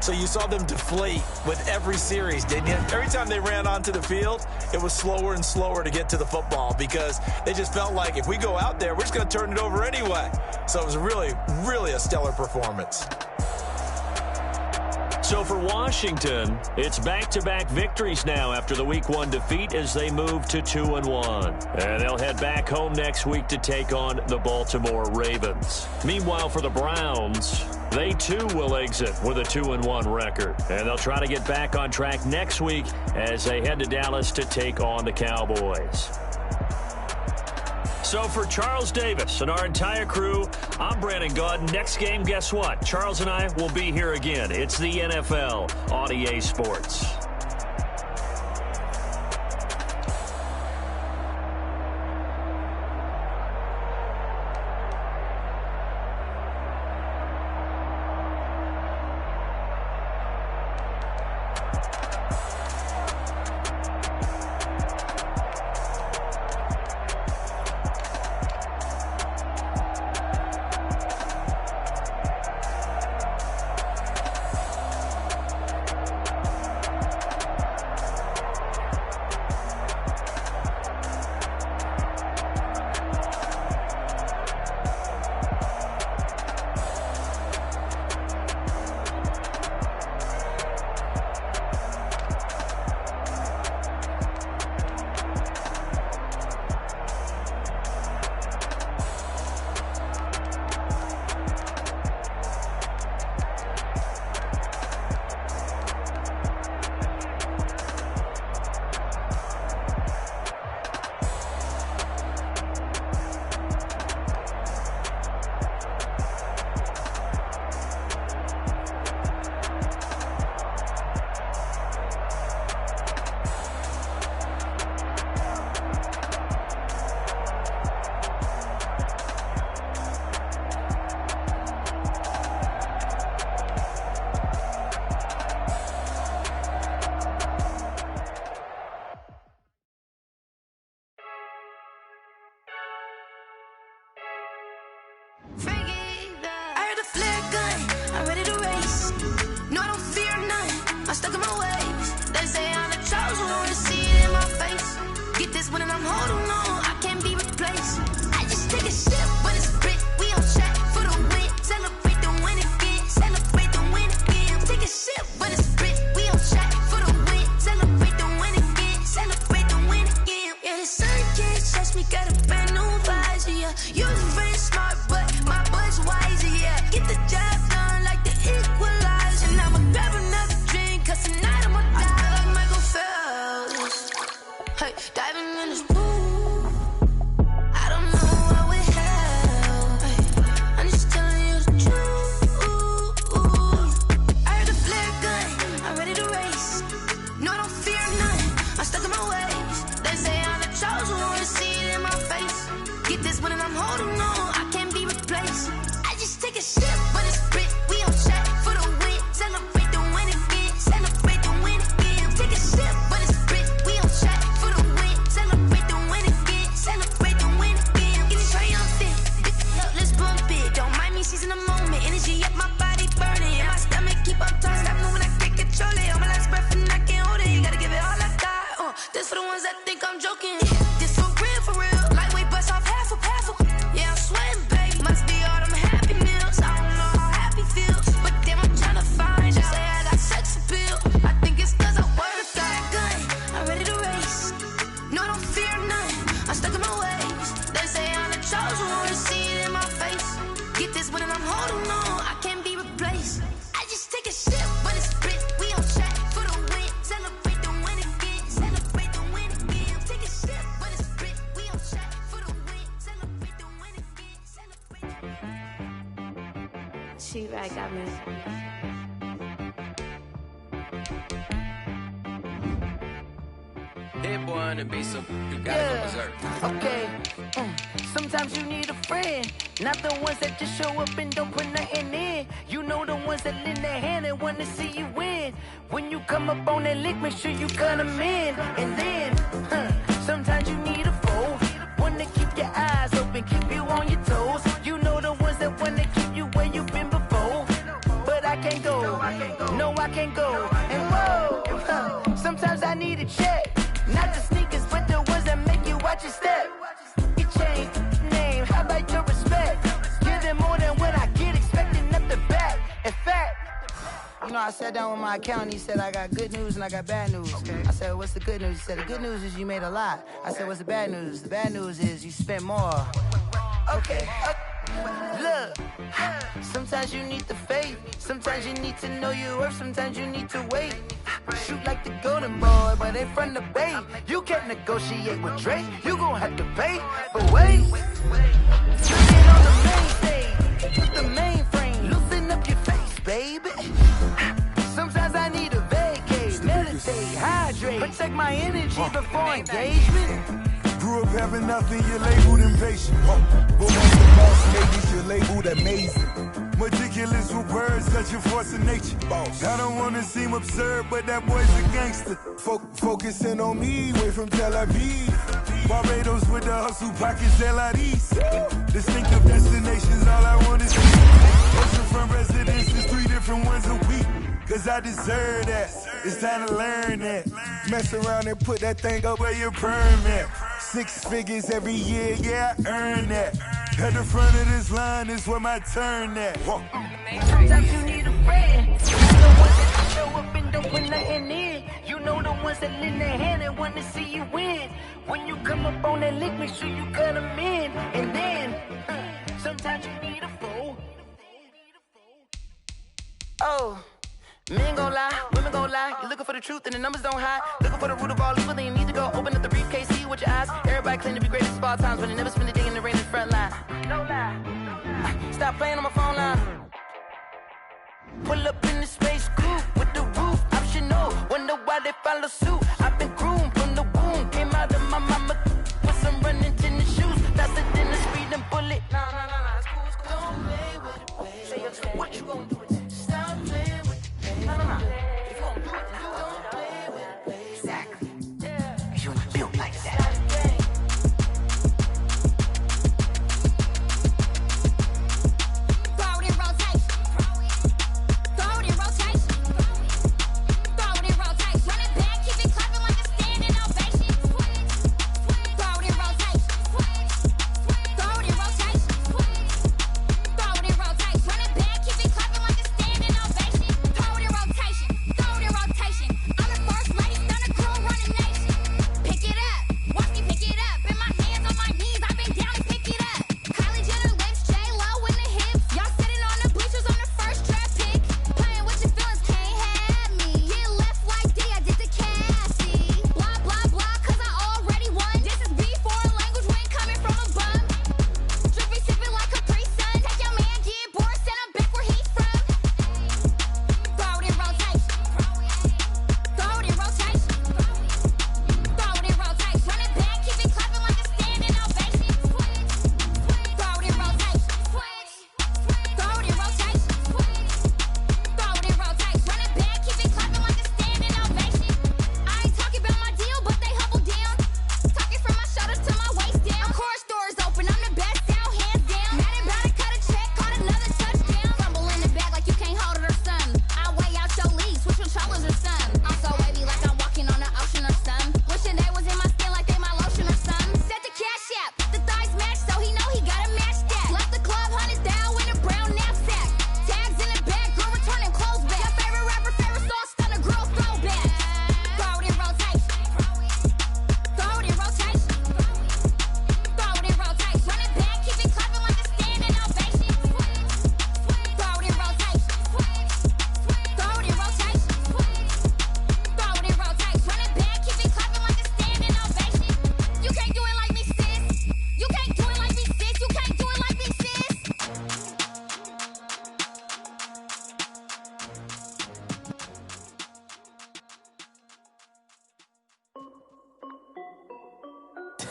So you saw them deflate with every series, didn't you? Every time they ran onto the field, it was slower and slower to get to the football because they just felt like if we go out there, we're just going to turn it over anyway. So it was really, really a stellar performance.
So for Washington, it's back-to-back victories now after the Week 1 defeat as they move to 2-1. And they'll head back home next week to take on the Baltimore Ravens. Meanwhile, for the Browns, they too will exit with a 2-1 record. And they'll try to get back on track next week as they head to Dallas to take on the Cowboys. So for Charles Davis and our entire crew, I'm Brandon Gaudin. Next game, guess what? Charles and I will be here again. It's the NFL on EA Sports.
I heard a flare gun, I'm ready to race. No, I don't fear none, I'm stuck in my ways. They say I'm the chosen one, to see it in my face. Get this one and I'm holding on, I can't be replaced. I just take a sip when it's split, we on track for the win. Celebrate the win again, celebrate the win again. Take a sip when it's split, we on track for the win. Celebrate the win again, celebrate the win again. Yeah, the sun can't touch me, got a brand new visor, yeah. You was very smart, but my boy's wiser, yeah. Get the job done like the equalizer. Now I'ma grab another drink, cause tonight I'ma die like Michael Phelps. Hey, diving in this pool, I don't know what would help. Hey, I'm just telling you the truth. I heard a flare gun, I'm ready to race. No, I don't fear none, I'm stuck in my ways. They say I'm the chosen one, to see it in my face. Get this one and I'm holding on, I can't be replaced. I just take a sip when it's split, we on track for the win. Celebrate the win again, celebrate the win again. Take a sip when it's split, we on track for the win. Celebrate the win again, celebrate the win again. Getting triumphant, let's bump it. Don't mind me seizing the moment, energy up my body burning. And my stomach keep on turning, stop moving, I can't control it. On my last breath and I can't hold it, gotta give it all I got. This for the ones that think I'm joking. This for real, lightweight bust off half a. Yeah, I'm sweating, baby. Must be all them happy meals. I don't know how happy feels, but damn, I'm trying to find out. Say I got sex appeal. I think it's cause I wear a flat gun. I'm ready to race. No, I don't fear none, I'm stuck in my ways. They say I'm the chosen one, to see it in my face. Get this one and I'm holding on, I can't be replaced. I just take a sip when it's split, we on track for the win. Celebrate the win again, celebrate the win again. Take a sip when it's split, we on track for the win. Celebrate the win again, celebrate the win. She right, got me.
Hit boy on the beat, so you gotta go berserk.
Okay. Sometimes you need a friend, not the ones that just show up and don't put nothing in. You know the ones that lend their hand and want to see you win. When you come up on that lick, make sure you cut them in. And then, sometimes you need a foe, one to keep your eyes open, keep you on your toes. You know the ones that want to keep you where you've been before. But I can't go, no I can't go. And whoa, sometimes I need a check. Not the sneakers, but the ones that make you watch your step. You change name, how about your respect? Give them more than what I get, expecting up the back. In fact, you know, I sat down with my accountant, he said I got good news and I got bad news. I said, what's the good news? He said, the good news is you made a lot. I said, what's the bad news? The bad news is you spent more. Okay. Look, sometimes you need the faith, sometimes you need to know your worth, sometimes you need to wait. Shoot like the golden boy, but in front of the bay. You can't negotiate with Drake, you gon' have to pay. But wait, get on the main stage, with the mainframe, loosen up your face, baby. Sometimes I need a vacate, meditate, hydrate, protect my energy before engagement.
Grew up having nothing, you're labeled impatient. But once the boss ladies, you're labeled amazing. Meticulous with words, such a force of nature. I don't wanna seem absurd, but that boy's a gangster. Focusing on me, way from Tel Aviv. Barbados with the hustle, pockets LIDs. Distinctive destinations, all I want is oceanfront residences, 3 different ones a week. Cause I deserve that, it's time to learn that. Mess around and put that thing up where your permit. 6 figures every year, yeah, I earn that. At the front of this line is where my turn at.
Sometimes you need a friend, not the ones that show up and don't put nothing in. You know the ones that lend their hand and want to see you win. When you come up on that lick, make sure you cut them in. And then, sometimes you need a foe. Oh. Men gon' lie, women gon' lie. You're looking for the truth and the numbers don't hide. Looking for the root of all evil, then you need to go open up the briefcase, see with your eyes. Everybody claim to be greatest of all times, but they never spend a day in the rain in the front line. No lie. Stop playing on my phone line. Pull up in the space coupe with the roof optional. Wonder why they follow suit. I've been groomed from the womb. Came out of my mama with some running tennis shoes. Faster than a speeding bullet. Nah, it's cool, it's cool. Don't play with it, baby. Say what you gon' do with it? Stop playing with it. No. If you gon' do it, then don't play with it, baby. Exactly. Yeah. You ain't built like that.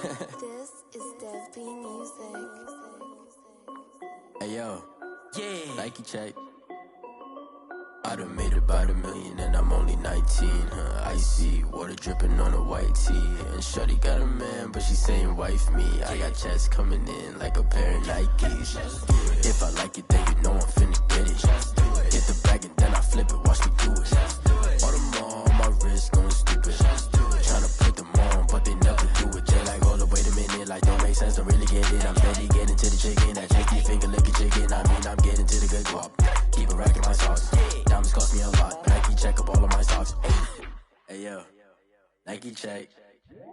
This is Dev B Music.
Hey yo, yeah, Nike check. I done made about $1 million and I'm only 19, icy, water dripping on a white tee. And shawty got a man, but she saying wife me. I got checks coming in like a pair of Nikes. If I like it, then you know I'm finna get it. Get the bag and then I flip it, watch me do it. All them on my wrist going stupid. Tryna put them on, but they never do it. They like, hold up, wait a minute, like don't make sense, don't really get it. I'm steady getting to the chicken, that cheeky finger licking chicken. I mean, I'm getting to the good guap. Keep a rack in my sauce. Diamonds cost me a lot. Nike check up all of my socks. Hey yo, Nike check.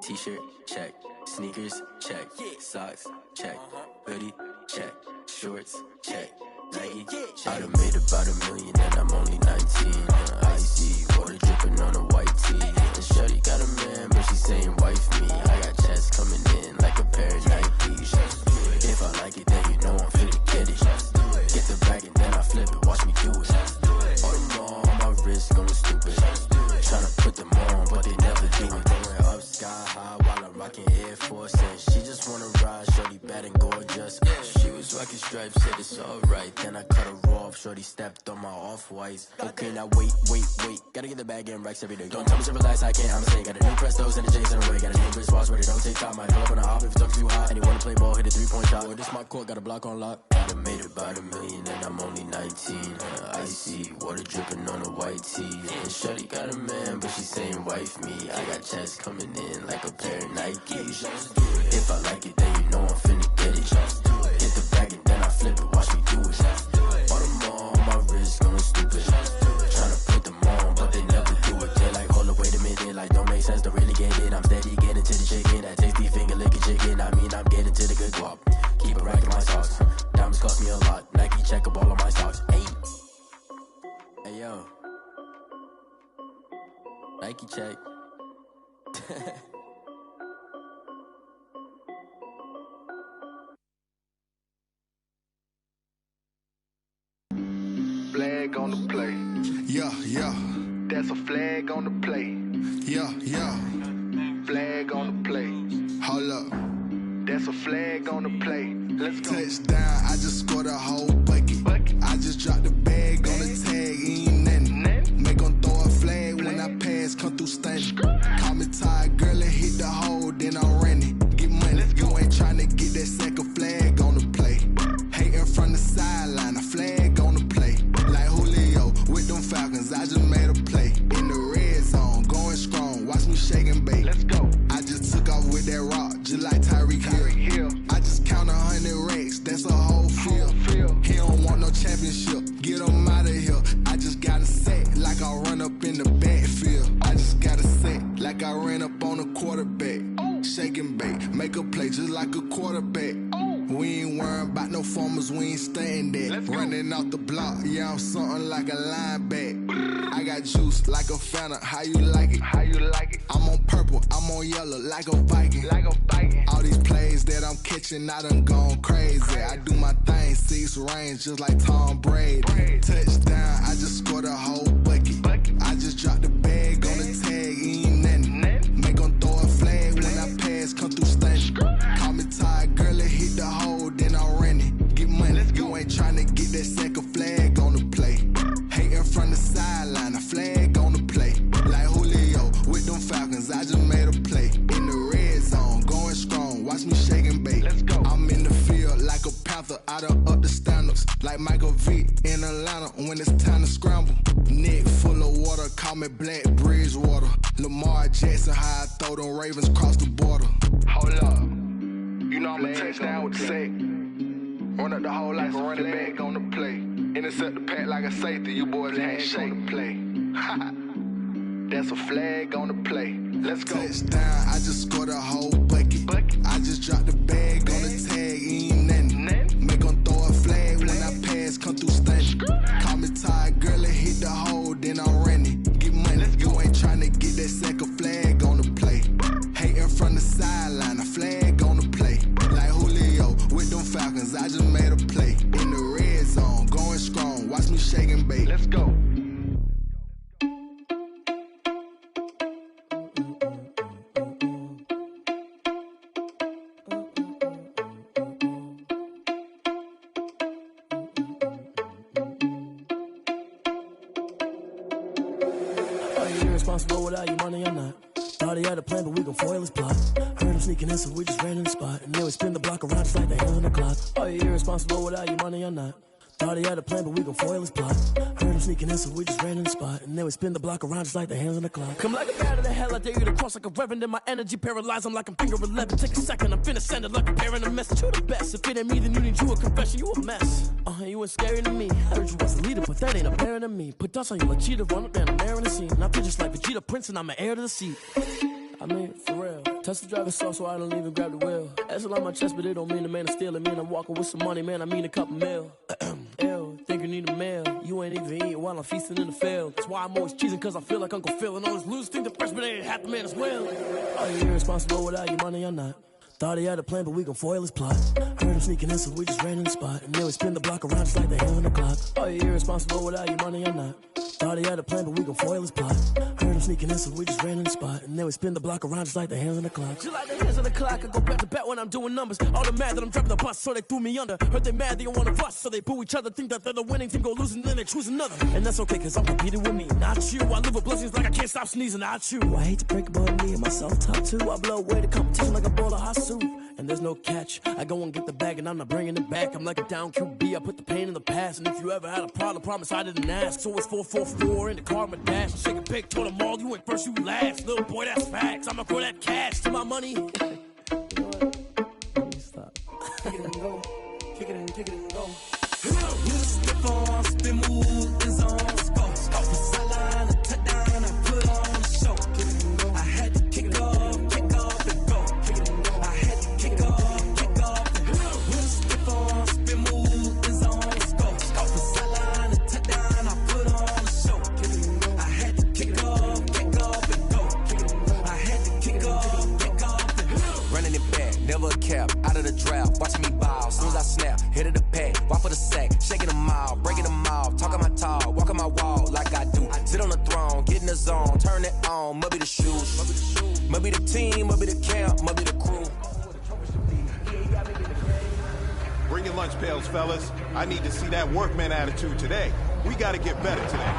T-shirt check. Sneakers check. Socks check. Hoodie check. Shorts check. Nike check. I done made about $1 million and I'm only 19. Icy, water dripping on a white tee. And shawty got a man, but she saying wife me. I got checks coming in like a pair of Nikes. If I like it, then you know I'm finna get it. Get the bag and then I flip it, watch me do it. All them on my wrist going stupid. Tryna put them on, but they never do it. Going up sky high while I'm rocking Air Force. And she just wanna ride, shorty bad and gorgeous. She was rocking stripes, said it's alright. Then I cut her off, shorty stepped on my off-whites. Okay, now wait. Gotta get the bag and racks every day. Don't tell me to relax, I can't, I'm saying. Got a new Prestos and a J's in a way. Got a new wristwatch where they don't take time. Might pull up on a hop if it talks too hot. And you wanna play ball, hit a 3-point shot. Well, this my court, got a block on lock. I done made about $1 million and I'm only 19. Icy, water dripping on a white tee. And shawty got a man, but she saying wife me. I got checks coming in like a pair of Nikes. If I like it, then you know I'm finna get it. Get the bag and then I flip it, watch me do it. All them on my wrist going stupid. Tryna put them on, but they never do it. They like, hold up, wait a minute, like don't make sense, don't really get it. I'm steady getting to the chicken, that tasty finger licking chicken. I mean, I'm getting to the good guap. Keep a rack in my socks. Diamonds cost me a lot. Nike check up all of my socks. Hey yo, Nike check.
Flag on the play.
Yeah.
That's a flag on the play.
Yeah.
Flag on the play.
Hold up.
That's a flag on the play. Let's go.
Touchdown, I just scored a whole bucket. I just dropped the bag on the tag, ain't nothing. Make them throw a flag when I pass, come through stunning. Call me tired, girl, and hit the hole, then I'm running. Get money, you ain't tryna get that second flag on the play. Hating from the sideline, a flag on the play. Like Julio with them Falcons, I just made a play. In the red zone, going strong, watch me shake and bake.
Let's go.
I just took off with that rock, just like Tyreek Hill. I just count 100 racks, that's a whole field. He don't want no championship, get him out of here. I just got a set, like I run up in the backfield. I just got a set, like I ran up on a quarterback. Shake and bake, make a play just like a quarterback. We ain't worrying about no formers, we ain't staying there. Running off the block, yeah, I'm something like a linebacker. I got juice like a Fanta, how you like it? I'm on purple, I'm on yellow like a Viking. All these plays that I'm catching, I done gone crazy. I do my thing, 6 range just like Tom Brady. Touchdown, I just scored a whole bucket. I just dropped the bag on the tag, ain't nothing. Make them throw a flag when I pass, come through stunning. Call me tired, girl, and hit the hole, then I'm running. Get money, you ain't tryna get that second flag on the play. Hating from the sideline, a flag on the play. Like Julio with them Falcons, I just made a play. In the red zone, going strong, watch me shake and bake.
Let's go.
I'm in the field like a Panther, I done up the standards. Like Michael Vick in Atlanta when it's time to scramble. Neck full of water, call me Black Bridgewater. Lamar Jackson, how I throw them Ravens cross the border.
Hold up. You know I'm a touchdown with the sack. Run up the hole like a running back on the play. Intercept the pack like a safety. You boys ain't shake the play. That's a flag on the play. Let's go.
Touchdown, I just scored a whole bucket. I just dropped the bag on the tag, ain't nothing. Make them throw a flag when I pass, come through stunning. Call me tired, girl, and hit the hole, then I'm running. Get money, you ain't tryna get that second flag on the play. Hating from the sideline, a flag on the play. Like Julio with them Falcons, I just made a play. In the red zone, going strong, watch me shake and bake.
Let's go.
irresponsible without your money or not. Thought he had a plan, but we gon' foil his plot. Heard him sneaking in, so we just ran in the spot. And then we spin the block around just like the hands on the clock. Are you irresponsible without your money or not? Thought he had a plan, but we gon' foil his plot. Heard him sneaking in, so we just ran in the spot. And then we spin the block around just like the hands on the clock. Come like a bat of the hell, I dare you to cross like a reverend. And my energy paralyzed, I'm like I'm finger 11. Take a second, I'm finna send it like a parent a message. You the best, if it ain't me, then you need you a confession. You a mess, you ain't scary to me. I heard you was a leader, but that ain't apparent to me. Put dust on you like cheetah, run up down the air in the scene. And I feel just like Vegeta Prince, and I'm an heir to the seat. I mean, for real. Touch the driver's soft, so I don't even grab the wheel. That's on my chest, but it don't mean the man is stealing. Mean I'm walking with some money, man, I mean a couple mil. Ew, think you need a meal. You ain't even eating while I'm feasting in the field. That's why I'm always cheesing, cause I feel like Uncle Phil. And all this losers think the freshman ain't half the man as well. Are you irresponsible without your money or not? Thought he had a plan, but we gon' foil his plot. Heard him sneaking in, so we just ran in the spot. And then we spin the block around just like the hands on the clock. Are you irresponsible without your money or not? Thought he had a plan, but we gon' foil his plot. Heard him sneaking in, so we just ran in the spot. And then we spin the block around just like the hands on the clock. Just like the hands on the clock, I go back to back when I'm doing numbers. All the mad that I'm dropping the bus, so they threw me under. Heard they mad, they don't wanna bust, so they boo each other. Think that they're the winning team, go losing, then they choose another. And that's okay, cause I'm competing with me, not you. I live with blessings like I can't stop sneezing, not you. I hate to break it, but me and myself top two. I blow away the competition like a bowl of hot soup. And there's no catch. I go and get the bag and I'm not bringing it back. I'm like a down QB, I put the pain in the past. And if you ever had a problem, promise I didn't ask. So it's 4-4-4 in the car, my dash. Shake a pick, told them all, you went first, you last. Little boy, that's facts. I'ma throw that cash to my money. You know what? Let me stop. Kick it and go. Kick it and go. You step on, spin move, is on scope. Off the sideline, a touchdown, I put on the show. I had to kick off and go. I had to kick off and go. You step on, spin move, is on scope. Off the sideline, a touchdown, I put on the show. I had to kick off and go. I had to kick off and go.
Running it back, never a cap, out of the draft, watching me ball. As soon as I snap, hit of the pack, walk for the sack, shaking them out, breaking them off, talking my talk, walking my wall like I do. Sit on the throne, get in the zone, turn it on, must be the shoes, must be the team, must be the camp, must be the crew.
Bring your lunch pails, fellas. I need to see that workman attitude today. We got to get better today.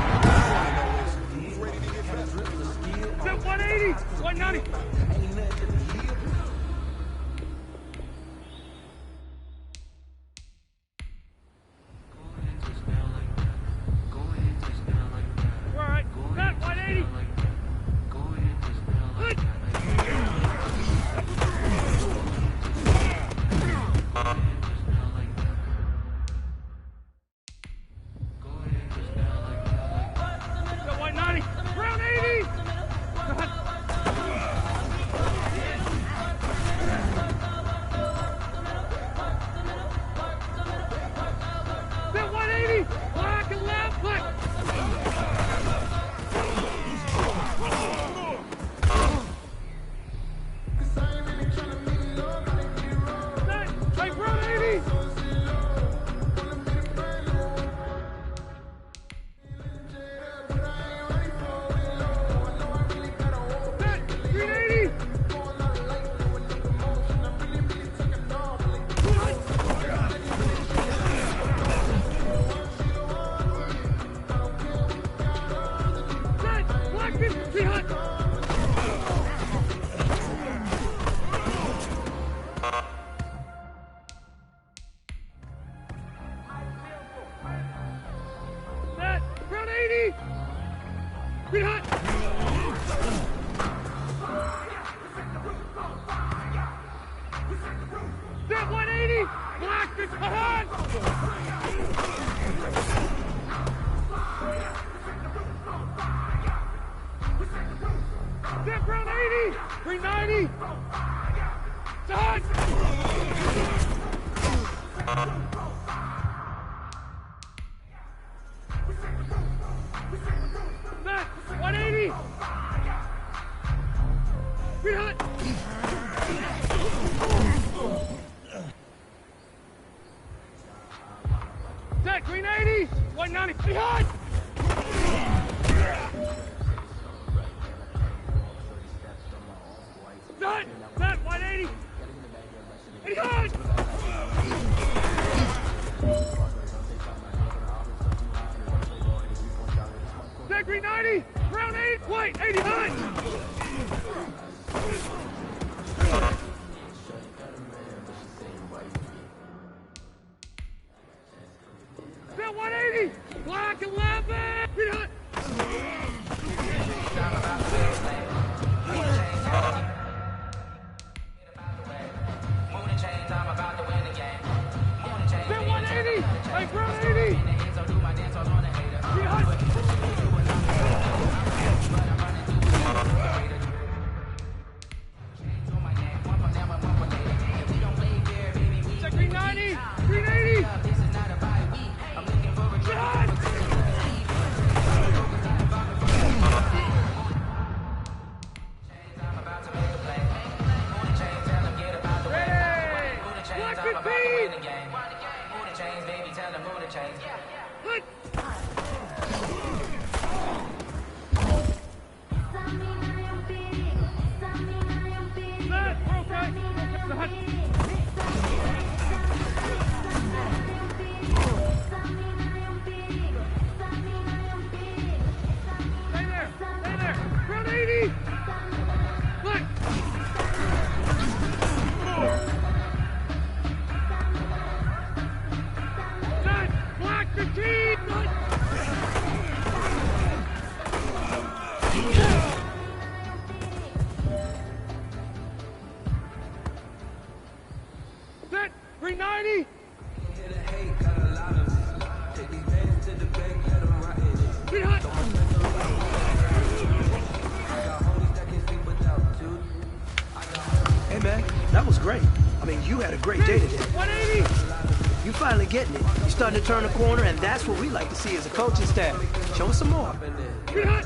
Who's ready to get better?
180, 190. Wait, 80 high! Set 180! Black 11! Read hot! Set 180! Hey, ground 80! Read hot! Check 390! 380! Set 390! Read hot!
Hey man, that was great. I mean, you had a great day today.
180!
You finally getting it. You're starting to turn the corner, and that's what we like to see as a coaching staff. Show us some more.
Read hot!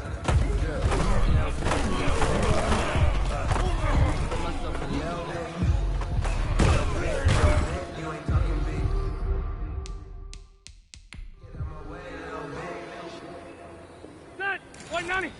Set 190!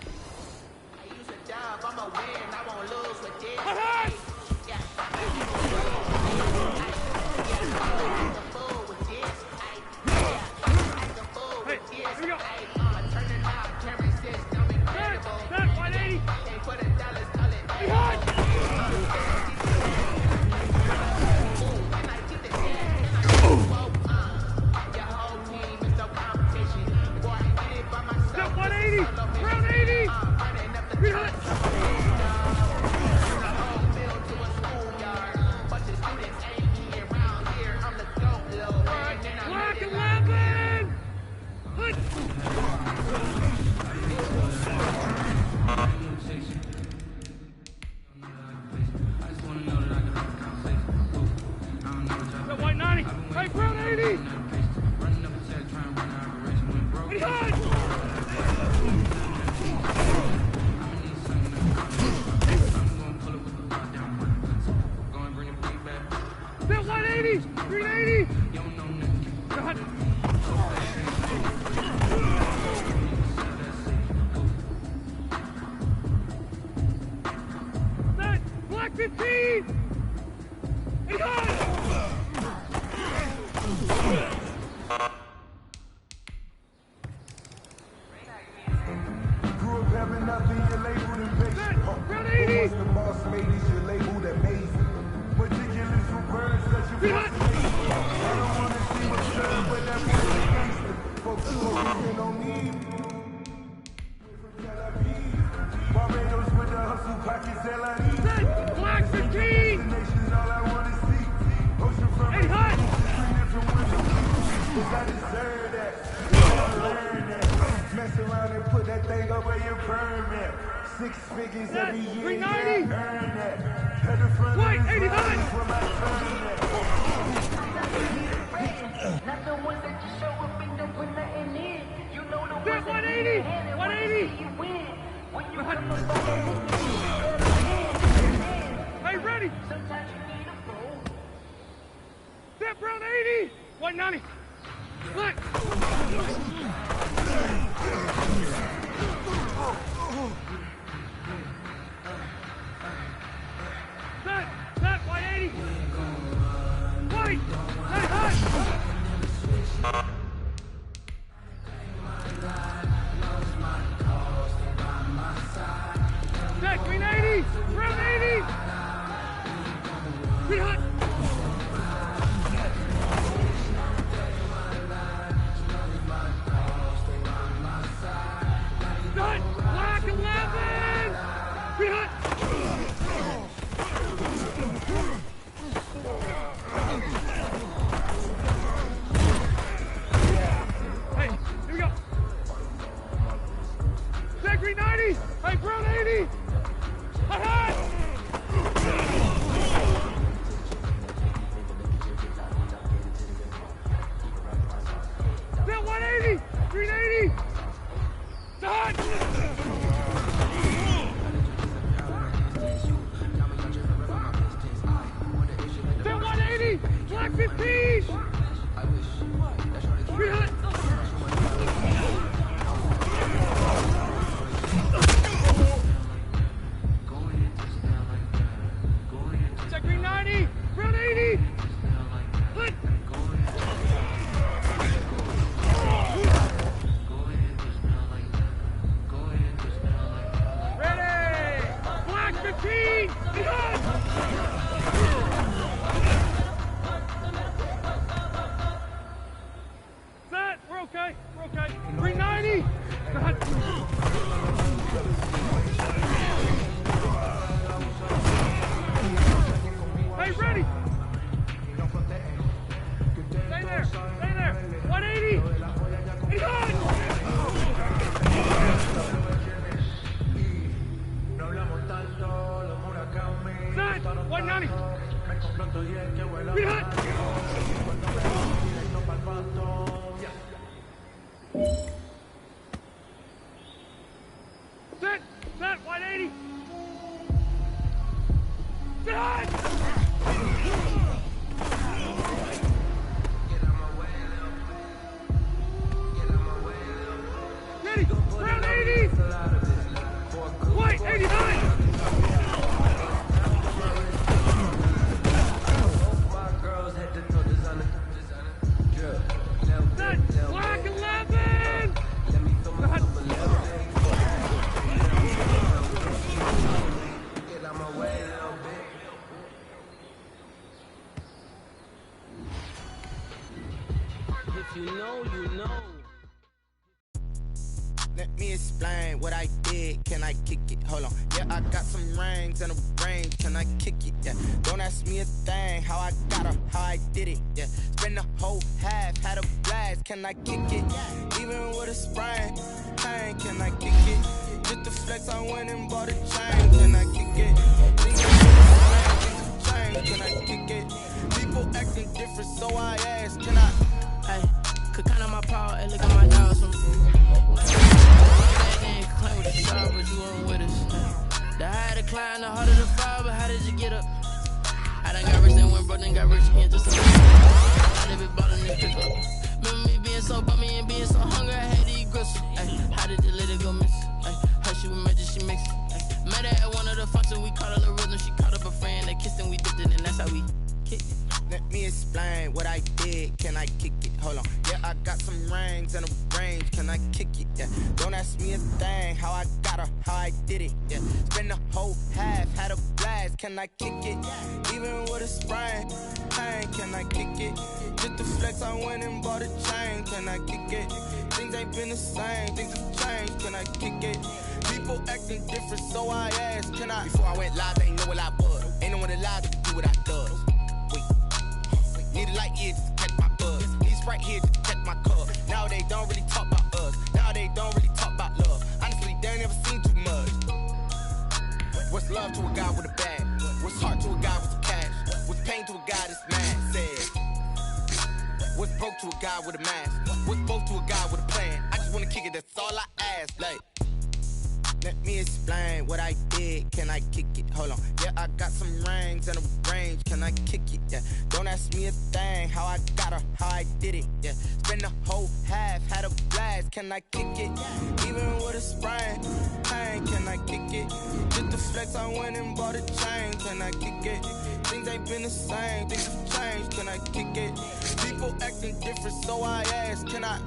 okay. We're okay. 390. Hey, ready. Stay there. Stay there. 180. He's on. Set. 190. Be hot. Set. Set. 180. Set. Ready. Round 80. White 89. Black 11!
If you know, you know.
Let me explain what I did. Can I kick it? Hold on. Yeah, I got some rings and a range. Can I kick it? Yeah. Don't ask me a thing. How I got her, how I did it. Yeah. Spend the whole half, had a blast. Can I kick it? Even with a sprain. Hey, can I kick it? Just the flex, I went and bought a chain. Can I kick it? Can I kick it? People acting different, so I ask. Can I?
Hey, could count on my power and look at my dogs. Claim with the shot, but you weren't with us. The higher the climb, the harder the fall, but how did you get up? I done got rich and went broke, then got rich again just a little. I done been ballin' this pick up. Remember me being so bummy and being so hungry, I had to eat gristle. How did you let it go miss? How she was magic, she mixed it. Met her at one of the functions, we caught her the rhythm. She caught up a friend, they kissed and we dipped it, and that's how we kicked it.
Let me explain what I did. Can I kick it? Hold on. Yeah, I got some rings and a range. Can I kick it? Yeah. Don't ask me a thing. How I got her, how I did it. Yeah. Spend the whole half, had a blast. Can I kick it? Even with a sprain. Hey, can I kick it? Just the flex, I went and bought a chain. Can I kick it? Things ain't been the same. Things have changed. Can I kick it? People acting different, so I asked. Can I? Before I went live, they ain't know what I was. Ain't no one alive to do what I does. Need a light year just to catch my buzz. Need Sprite here just to catch my cup. Now they don't really talk about us. Now they don't really talk about love. Honestly, they ain't never seen too much. What's love to a guy with a bag? What's heart to a guy with some cash? What's pain to a guy that's mad? Said. What's broke to a guy with a mask? What's both to a guy with a plan? I just wanna kick it, that's all I ask. Like, let me explain what I did. Can I kick it? Hold on. Yeah, I got some rings and a range. Can I kick it? Yeah. Don't ask me a thing. How I got her, how I did it. Yeah. Spend the whole half, had a blast. Can I kick it? Even with a sprain. Hey, can I kick it? Just the flex, I went and bought a chain. Can I kick it? Things ain't been the same. Things have changed. Can I kick it? People acting different, so I ask. Can I?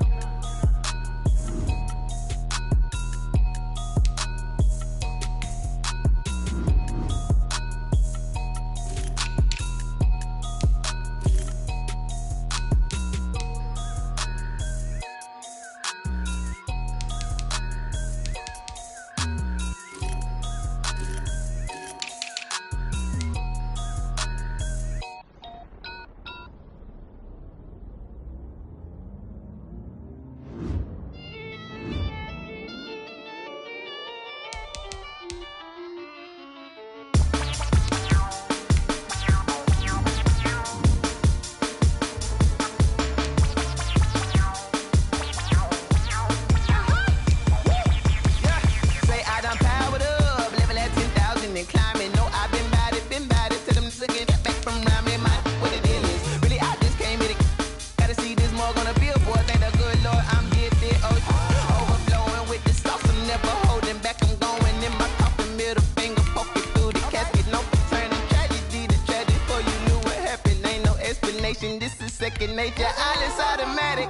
This is second nature, all is automatic.